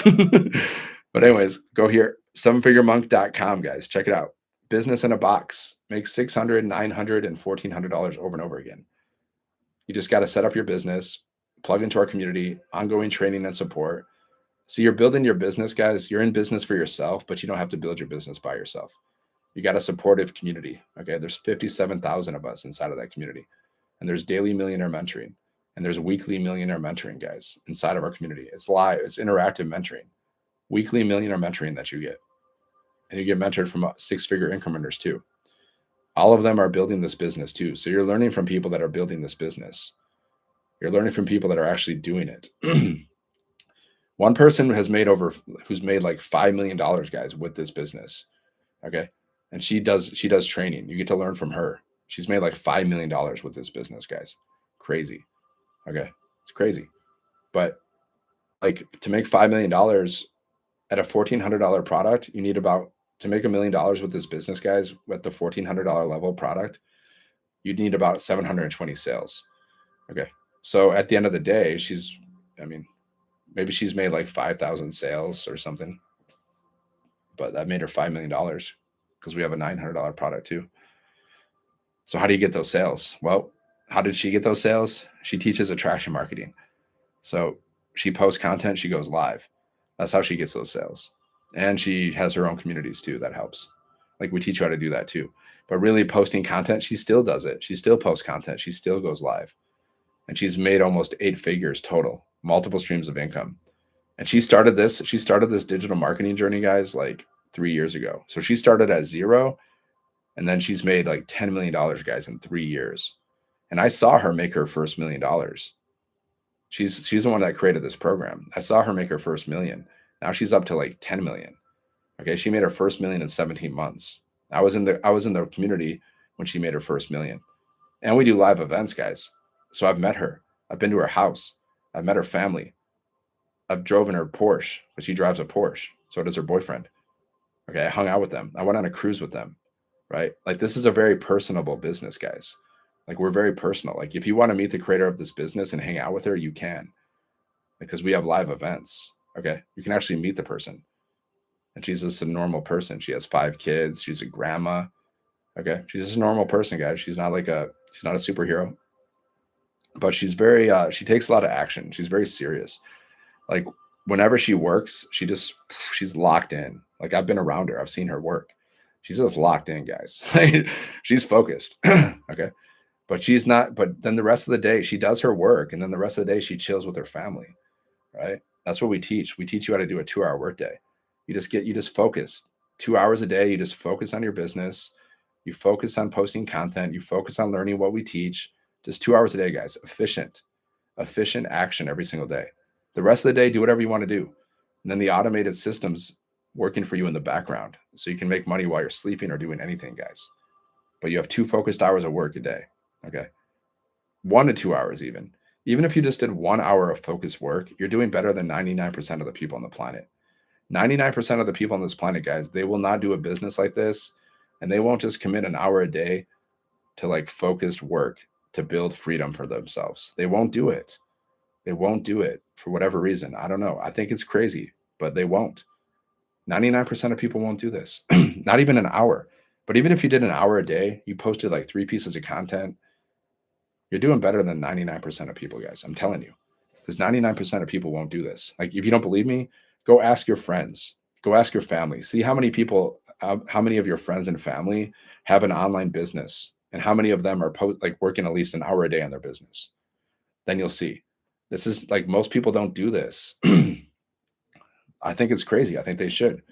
But anyways, go here, sevenfiguremonk.com, guys. Check it out. business in a box. Make 600, 900, and $1,400 over and over again. You just got to set up your business, plug into our community, ongoing training and support. So you're building your business, guys. You're in business for yourself, but you don't have to build your business by yourself. You got a supportive community. Okay. There's 57,000 of us inside of that community. And there's daily millionaire mentoring. And there's weekly millionaire mentoring, guys, inside of our community. It's live, it's interactive mentoring, weekly millionaire mentoring that you get. And you get mentored from 6-figure income earners too. All of them are building this business too. So you're learning from people that are building this business. You're learning from people that are actually doing it. One person who's made like $5 million, guys, with this business. Okay. And she does training. You get to learn from her. She's made like $5 million with this business, guys. Crazy. Okay. It's crazy. But like to make $5 million at a $1,400 product, you need to make $1 million with this business, guys, with the $1,400 level product, you'd need about 720 sales. Okay. So at the end of the day, maybe she's made like 5,000 sales or something, but that made her $5 million because we have a $900 product too. So how do you get those sales? Well, how did she get those sales? She teaches attraction marketing. So she posts content, she goes live. That's how she gets those sales. And she has her own communities too. That helps. Like we teach you how to do that too. But really posting content, she still does it. She still posts content. She still goes live. And she's made almost 8 figures total, multiple streams of income. And she started this digital marketing journey, guys, like 3 years ago. So she started at zero, and then she's made like $10 million, guys, in 3 years. And I saw her make her first $1 million. She's the one that created this program. I saw her make her first million. Now she's up to like 10 million. Okay, she made her first million in 17 months. I was in the community when she made her first million. And we do live events, guys. So I've met her. I've been to her house. I've met her family. I've driven her Porsche, but she drives a Porsche. So does her boyfriend. Okay, I hung out with them. I went on a cruise with them, right? Like this is a very personable business, guys. Like we're very personal. Like if you want to meet the creator of this business and hang out with her, you can, because we have live events. Okay, you can actually meet the person, and she's just a normal person. She has 5 kids. She's a grandma. Okay, she's just a normal person, guys. She's not a superhero, but she's very she takes a lot of action. She's very serious. Like whenever she works, she's locked in. Like I've been around her. I've seen her work. She's just locked in, guys. She's focused. Okay. But she's not, but then the rest of the day she does her work, and then the rest of the day she chills with her family, right? That's what we teach. We teach you how to do a 2-hour workday. You just focus 2 hours a day. You just focus on your business. You focus on posting content. You focus on learning what we teach. Just 2 hours a day, guys. Efficient action every single day. The rest of the day, do whatever you want to do. And then the automated systems working for you in the background. So you can make money while you're sleeping or doing anything, guys. But you have 2 focused hours of work a day. Okay. 1 to 2 hours even. Even if you just did 1 hour of focused work, you're doing better than 99% of the people on the planet. 99% of the people on this planet, guys, they will not do a business like this, and they won't just commit an hour a day to like focused work to build freedom for themselves. They won't do it. They won't do it for whatever reason. I don't know. I think it's crazy, but they won't. 99% of people won't do this. Not even an hour. But even if you did an hour a day, you posted like 3 pieces of content, you're doing better than 99% of people, guys. I'm telling you, because 99% of people won't do this. Like, if you don't believe me, go ask your friends, go ask your family, see how many of your friends and family have an online business, and how many of them are working at least an hour a day on their business. Then you'll see. This is like, most people don't do this. I think it's crazy. I think they should.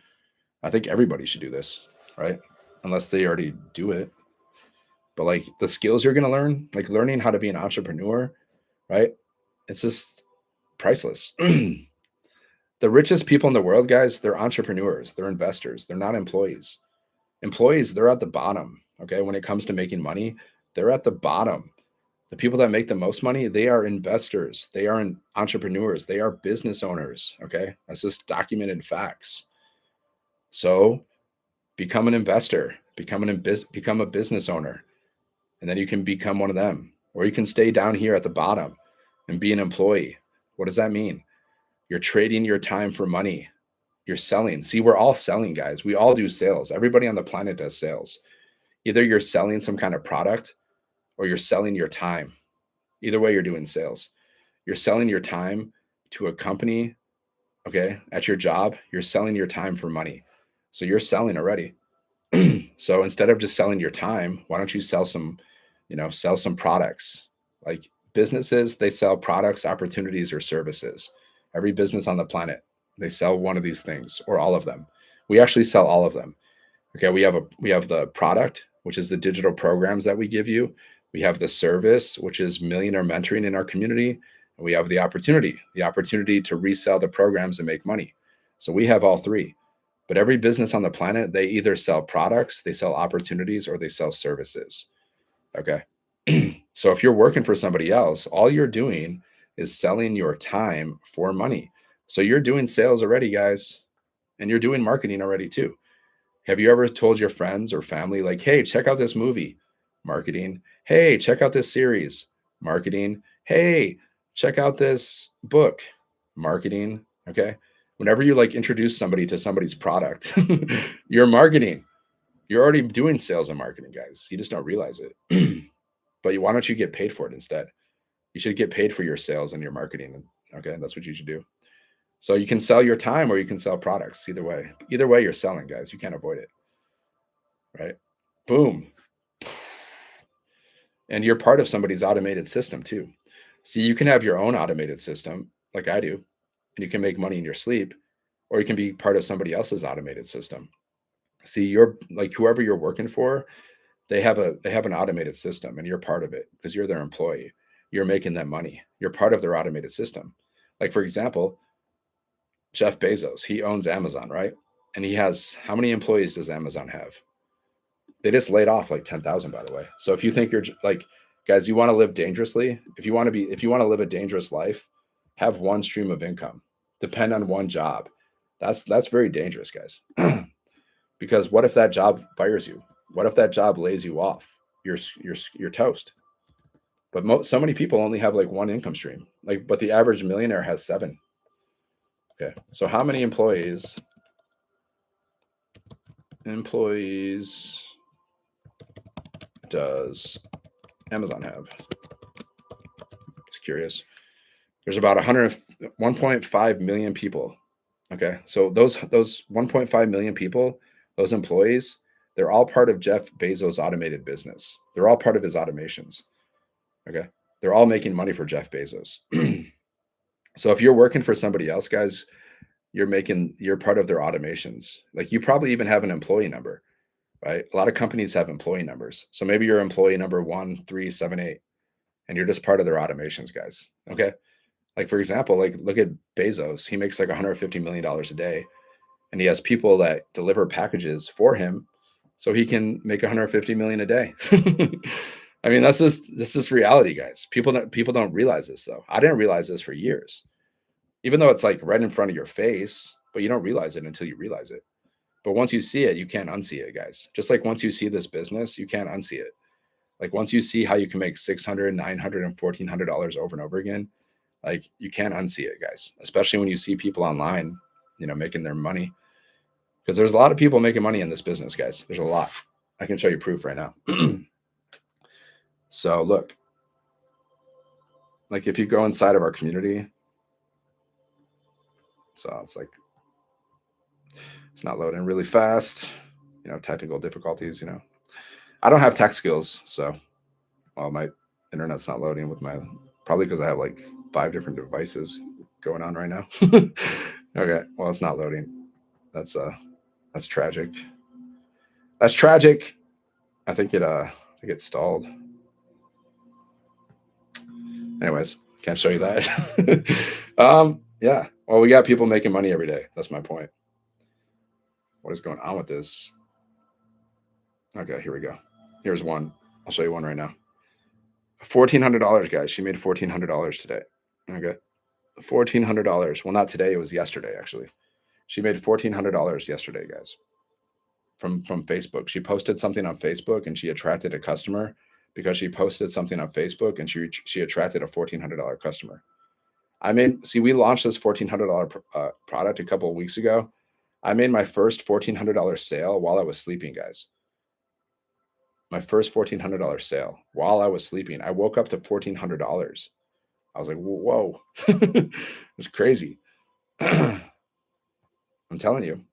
I think everybody should do this, right? Unless they already do it. But like the skills you're going to learn, like learning how to be an entrepreneur, right? It's just priceless. The richest people in the world, guys, they're entrepreneurs, they're investors, they're not employees. Employees, they're at the bottom. Okay. When it comes to making money, they're at the bottom. The people that make the most money, they are investors, they are entrepreneurs, they are business owners. Okay. That's just documented facts. So become an investor, become a business owner, and then you can become one of them. Or you can stay down here at the bottom and be an employee. What does that mean? You're trading your time for money. You're selling. See, we're all selling, guys. We all do sales. Everybody on the planet does sales. Either you're selling some kind of product or you're selling your time. Either way, you're doing sales. You're selling your time to a company, okay, at your job. You're selling your time for money. So you're selling already. So instead of just selling your time, why don't you sell some, sell some products? Like businesses, they sell products, opportunities, or services. Every business on the planet, they sell one of these things or all of them. We actually sell all of them. Okay, we have the product, which is the digital programs that we give you. We have the service, which is millionaire mentoring in our community. And we have the opportunity to resell the programs and make money. So we have all three. But every business on the planet, they either sell products, they sell opportunities, or they sell services. Okay. So if you're working for somebody else, all you're doing is selling your time for money. So you're doing sales already, guys, and you're doing marketing already too. Have you ever told your friends or family, like, hey, check out this movie? Marketing. Hey, check out this series? Marketing. Hey, check out this book? Marketing. Okay. Whenever you like introduce somebody to somebody's product, you're marketing. You're already doing sales and marketing, guys. You just don't realize it. But why don't you get paid for it instead? You should get paid for your sales and your marketing. Okay. That's what you should do. So you can sell your time or you can sell products. Either way. Either way, you're selling, guys. You can't avoid it. Right? Boom. And you're part of somebody's automated system too. See, you can have your own automated system, like I do, and you can make money in your sleep, or you can be part of somebody else's automated system. See, you're like whoever you're working for, they have an automated system, and you're part of it because you're their employee. You're making them money. You're part of their automated system. Like for example, Jeff Bezos, he owns Amazon, right? And he has how many employees does Amazon have? They just laid off like 10,000, by the way. So if you think you're like, guys, you want to live dangerously, if you want to live a dangerous life, have one stream of income, depend on one job. That's very dangerous, guys. Because what if that job fires you? What if that job lays you off? You're toast. But so many people only have like one income stream. Like, but the average millionaire has seven. Okay, so how many employees does Amazon have? Just curious. There's about 1.5 million people. Okay, so those 1.5 million people, those employees, they're all part of Jeff Bezos' automated business. They're all part of his automations. Okay, they're all making money for Jeff Bezos. So if you're working for somebody else, guys, you're part of their automations. Like you probably even have an employee number, right? A lot of companies have employee numbers. So maybe you're employee number 1378, and you're just part of their automations, guys. Okay. Like for example, like look at Bezos. He makes like $150 million a day, and he has people that deliver packages for him, so he can make 150 million a day. I mean, this is reality, guys. People don't realize this though. I didn't realize this for years, even though it's like right in front of your face, but you don't realize it until you realize it. But once you see it, you can't unsee it, guys. Just like once you see this business, you can't unsee it. Like once you see how you can make 600, 900, and $1,400 over and over again, like you can't unsee it, guys. Especially when you see people online, making their money. Because there's a lot of people making money in this business, guys. There's a lot. I can show you proof right now. So look, like if you go inside of our community, so it's like it's not loading really fast. Technical difficulties. I don't have tech skills, so my internet's not loading with my probably because I have like 5 different devices going on right now. Okay, well it's not loading. That's tragic. That's tragic. I think it stalled. Anyways, can't show you that. Yeah. Well, we got people making money every day. That's my point. What is going on with this? Okay, here we go. Here's one. I'll show you one right now. $1,400, guys. She made $1,400 today. Okay. $1,400. Well, not today. It was yesterday, actually. She made $1,400 yesterday, guys. From Facebook. She posted something on Facebook and she attracted a customer because she posted something on Facebook and she attracted a $1,400 customer. We launched this $1,400 product a couple of weeks ago, I made my first $1,400 sale while I was sleeping, guys. My first $1,400 sale while I was sleeping. I woke up to $1,400. I was like, whoa, it's crazy. I'm telling you,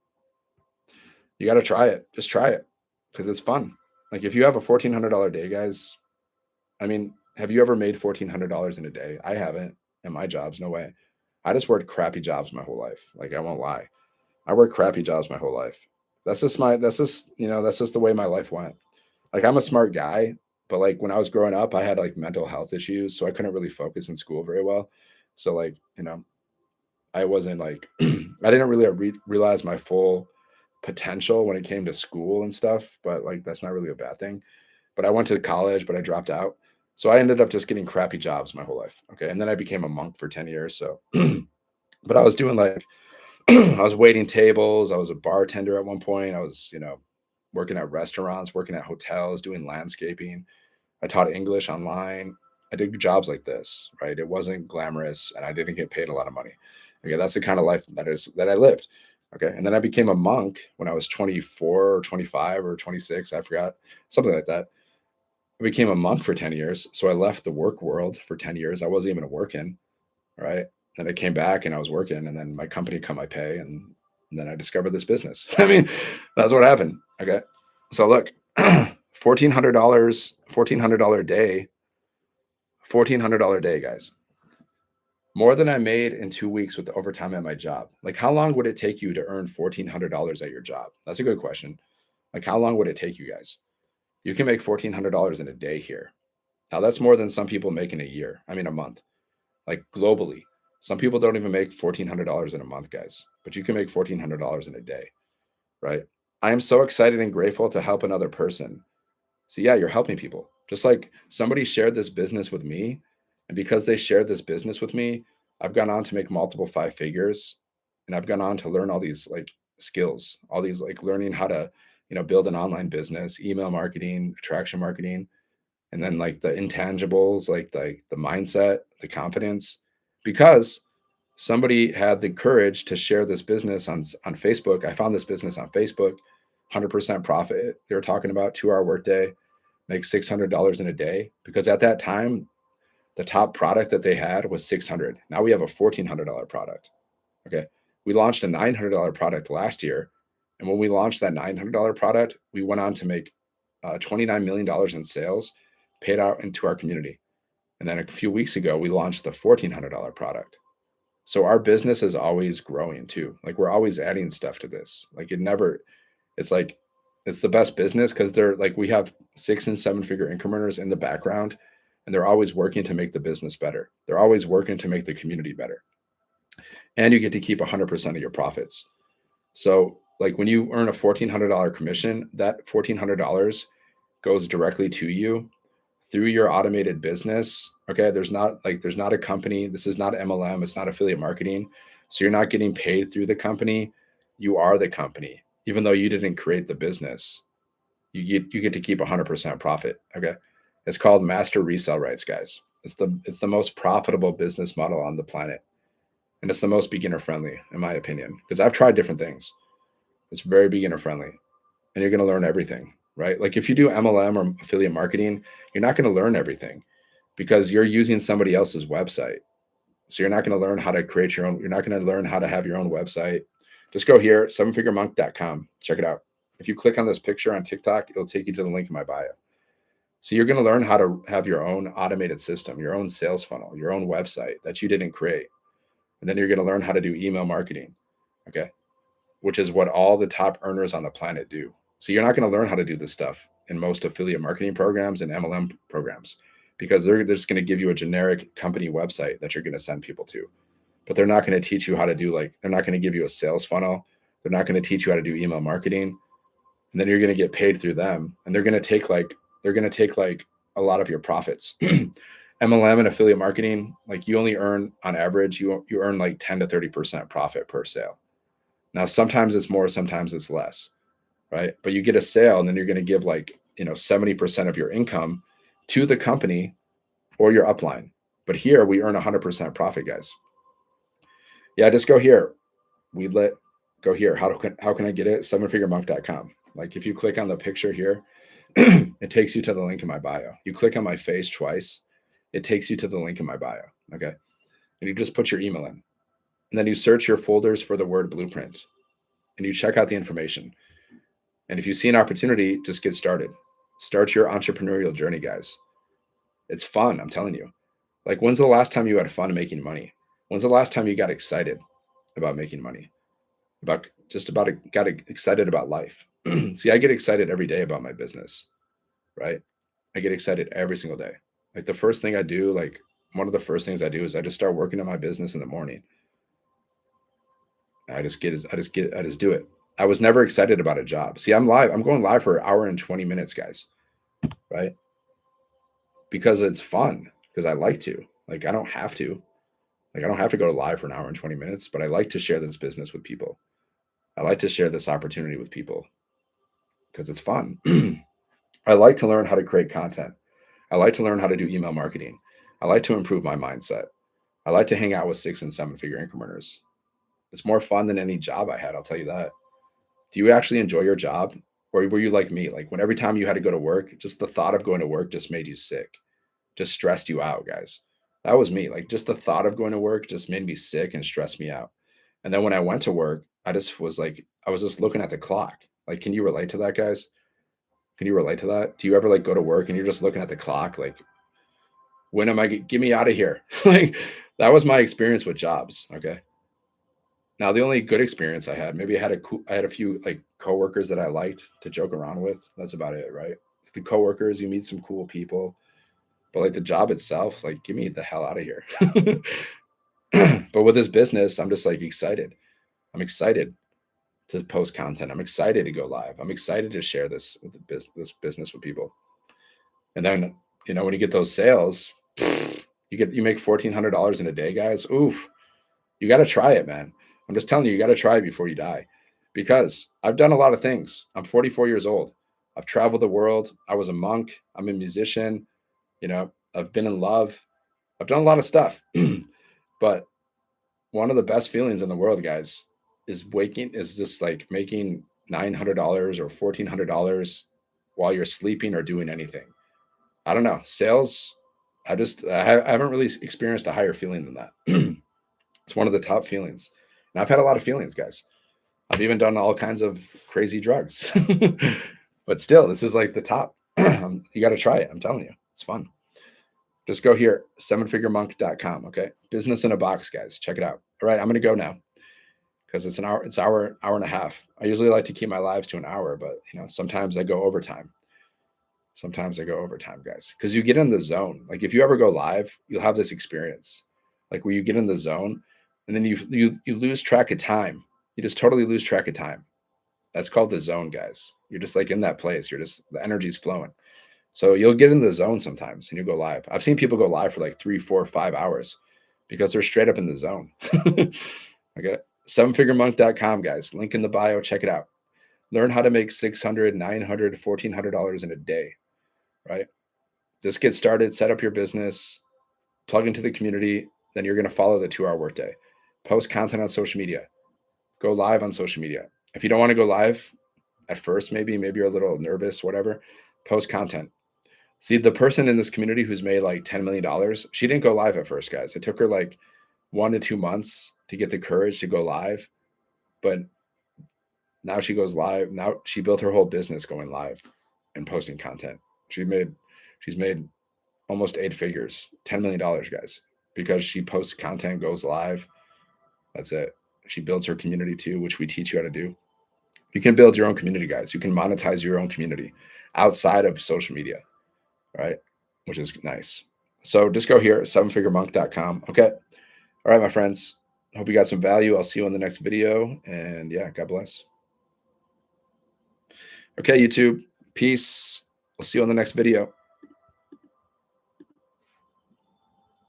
you got to try it. Just try it because it's fun. Like if you have a $1,400 day, guys, I mean, have you ever made $1,400 in a day? I haven't in my jobs. No way. I just worked crappy jobs my whole life. Like I won't lie. I worked crappy jobs my whole life. That's just the way my life went. Like I'm a smart guy, but like when I was growing up, I had like mental health issues, so I couldn't really focus in school very well. So like, I wasn't like I didn't really realize my full potential when it came to school and stuff, but like that's not really a bad thing. But I went to college, but I dropped out. So I ended up just getting crappy jobs my whole life. Okay. And then I became a monk for 10 years. So, but I was doing like, I was waiting tables. I was a bartender at one point. I was, working at restaurants, working at hotels, doing landscaping. I taught English online. I did jobs like this, right? It wasn't glamorous and I didn't get paid a lot of money. Okay, that's the kind of life that I lived. Okay. And then I became a monk when I was 24 or 25 or 26, I forgot, something like that. I became a monk for 10 years. So I left the work world for 10 years. I wasn't even working, right? Then I came back and I was working and then my company cut my pay and then I discovered this business. I mean, that's what happened. Okay. So look, $1,400 day, $1,400 day, guys. More than I made in 2 weeks with the overtime at my job. Like, how long would it take you to earn $1,400 at your job? That's a good question. Like, how long would it take you guys? You can make $1,400 in a day here. Now, that's more than some people make in a year. I mean, a month. Like, globally, some people don't even make $1,400 in a month, guys, but you can make $1,400 in a day, right? I am so excited and grateful to help another person. So yeah, you're helping people. Just like somebody shared this business with me, and because they shared this business with me, I've gone on to make multiple five figures, and I've gone on to learn all these like skills, all these like learning how to, build an online business, email marketing, attraction marketing, and then like the intangibles, like the mindset, the confidence, because somebody had the courage to share this business on Facebook. I found this business on Facebook, 100% profit. They were talking about 2 hour workday, make $600 in a day because at that time the top product that they had was 600. Now we have a $1,400 product. Okay, we launched a $900 product last year, and when we launched that $900 product, we went on to make $29 million in sales, paid out into our community. And then a few weeks ago, we launched the $1,400 product. So our business is always growing too. Like we're always adding stuff to this. Like it never, it's like it's the best business because they're like we have 6 and 7 figure income earners in the background and they're always working to make the business better. They're always working to make the community better. And you get to keep 100% of your profits. So like when you earn a $1,400 commission, that $1,400 goes directly to you through your automated business. Okay, there's not a company. This is not MLM. It's not affiliate marketing. So you're not getting paid through the company. You are the company, even though you didn't create the business. You get to keep 100% profit. Okay, it's called master resale rights, guys. It's the most profitable business model on the planet, and it's the most beginner friendly, in my opinion. Because I've tried different things. It's very beginner friendly and you're going to learn everything, right? Like if you do MLM or affiliate marketing, you're not going to learn everything because you're using somebody else's website. So you're not going to learn how to create your own, you're not going to learn how to have your own website. Just go here, sevenfiguremonk.com. Check it out. If you click on this picture on TikTok, it'll take you to the link in my bio. So you're going to learn how to have your own automated system, your own sales funnel, your own website that you didn't create. And then you're going to learn how to do email marketing. Okay, which is what all the top earners on the planet do. So you're not going to learn how to do this stuff in most affiliate marketing programs and MLM programs because they're just going to give you a generic company website that you're going to send people to. But they're not going to teach you how to do they're not going to give you a sales funnel. They're not going to teach you how to do email marketing. And then you're going to get paid through them. And they're going to take a lot of your profits. MLM and affiliate marketing, like you only earn on average, you earn like 10 to 30% profit per sale. Now, sometimes it's more, sometimes it's less, right? But you get a sale and then you're going to give 70% of your income to the company or your upline. But here we earn 100% profit, guys. Yeah, just go here. We let Go here. How can I get it? Sevenfiguremonk.com. Like if you click on the picture here, it takes you to the link in my bio. You click on my face twice, it takes you to the link in my bio. Okay. And you just put your email in. And then you search your folders for the word blueprint and you check out the information. And if you see an opportunity, just get started. Start your entrepreneurial journey, guys. It's fun, I'm telling you. Like, when's the last time you had fun making money? When's the last time you got excited about making money? Got excited about life. See, I get excited every day about my business, right? I get excited every single day. Like the first thing I do, like one of the first things I do is I just start working on my business in the morning. I just do it. I was never excited about a job. See, I'm live. I'm going live for an hour and 20 minutes, guys, right? Because it's fun, because I like to. Like, I don't have to. Like, I don't have to go live for an hour and 20 minutes, but I like to share this business with people. I like to share this opportunity with people because it's fun. I like to learn how to create content. I like to learn how to do email marketing. I like to improve my mindset. I like to hang out with 6 and 7 figure income earners. It's more fun than any job I had, I'll tell you that. Do you actually enjoy your job? Or were you like me? Like when every time you had to go to work, just the thought of going to work just made you sick, just stressed you out, guys. That was me. Like just the thought of going to work just made me sick and stressed me out. And then when I went to work, I just was like, I was just looking at the clock. Like, can you relate to that, guys? Can you relate to that? Do you ever like go to work and you're just looking at the clock? Like, when am I, get me out of here? Like, that was my experience with jobs. Okay. Now, the only good experience I had, maybe I had a few like coworkers that I liked to joke around with. That's about it, right? The coworkers, you meet some cool people, but like the job itself, like, get me the hell out of here. But with this business, I'm just like excited. I'm excited to post content. I'm excited to go live. I'm excited to share this business with people. And then, when you get those sales, you make $1,400 in a day, guys. Oof, you got to try it, man. I'm just telling you, you got to try it before you die, because I've done a lot of things. I'm 44 years old. I've traveled the world. I was a monk. I'm a musician. I've been in love. I've done a lot of stuff. But one of the best feelings in the world, guys, is just like making $900 or $1,400 while you're sleeping or doing anything. I don't know. Sales, I haven't really experienced a higher feeling than that. It's one of the top feelings. And I've had a lot of feelings, guys. I've even done all kinds of crazy drugs. But still, this is like the top. You got to try it. I'm telling you, it's fun. Just go here, sevenfiguremonk.com. Okay. Business in a box, guys. Check it out. All right. I'm going to go now because it's an hour, hour and a half. I usually like to keep my lives to an hour, but sometimes I go overtime. Sometimes I go overtime, guys, because you get in the zone. Like if you ever go live, you'll have this experience, like where you get in the zone, and then you lose track of time. You just totally lose track of time. That's called the zone, guys. You're just like in that place. The energy's flowing. So you'll get in the zone sometimes, and you go live. I've seen people go live for like 3, 4, 5 hours because they're straight up in the zone. Okay, sevenfiguremonk.com, guys. Link in the bio. Check it out. Learn how to make $600, $900, $1,400 in a day. Right? Just get started, set up your business, plug into the community, then you're going to follow the 2-hour workday. Post content on social media. Go live on social media. If you don't want to go live at first, maybe you're a little nervous, whatever, post content. See, the person in this community who's made like $10 million, she didn't go live at first, guys. It took her like 1 to 2 months to get the courage to go live. But now she goes live. Now she built her whole business going live and posting content. She's made almost 8 figures, $10 million, guys, because she posts content, goes live. That's it. She builds her community too, which we teach you how to do. You can build your own community, guys. You can monetize your own community outside of social media, right? Which is nice. So just go here, sevenfiguremonk.com. Okay. All right, my friends. Hope you got some value. I'll see you on the next video. And yeah, God bless. Okay, YouTube. Peace. We'll see you on the next video.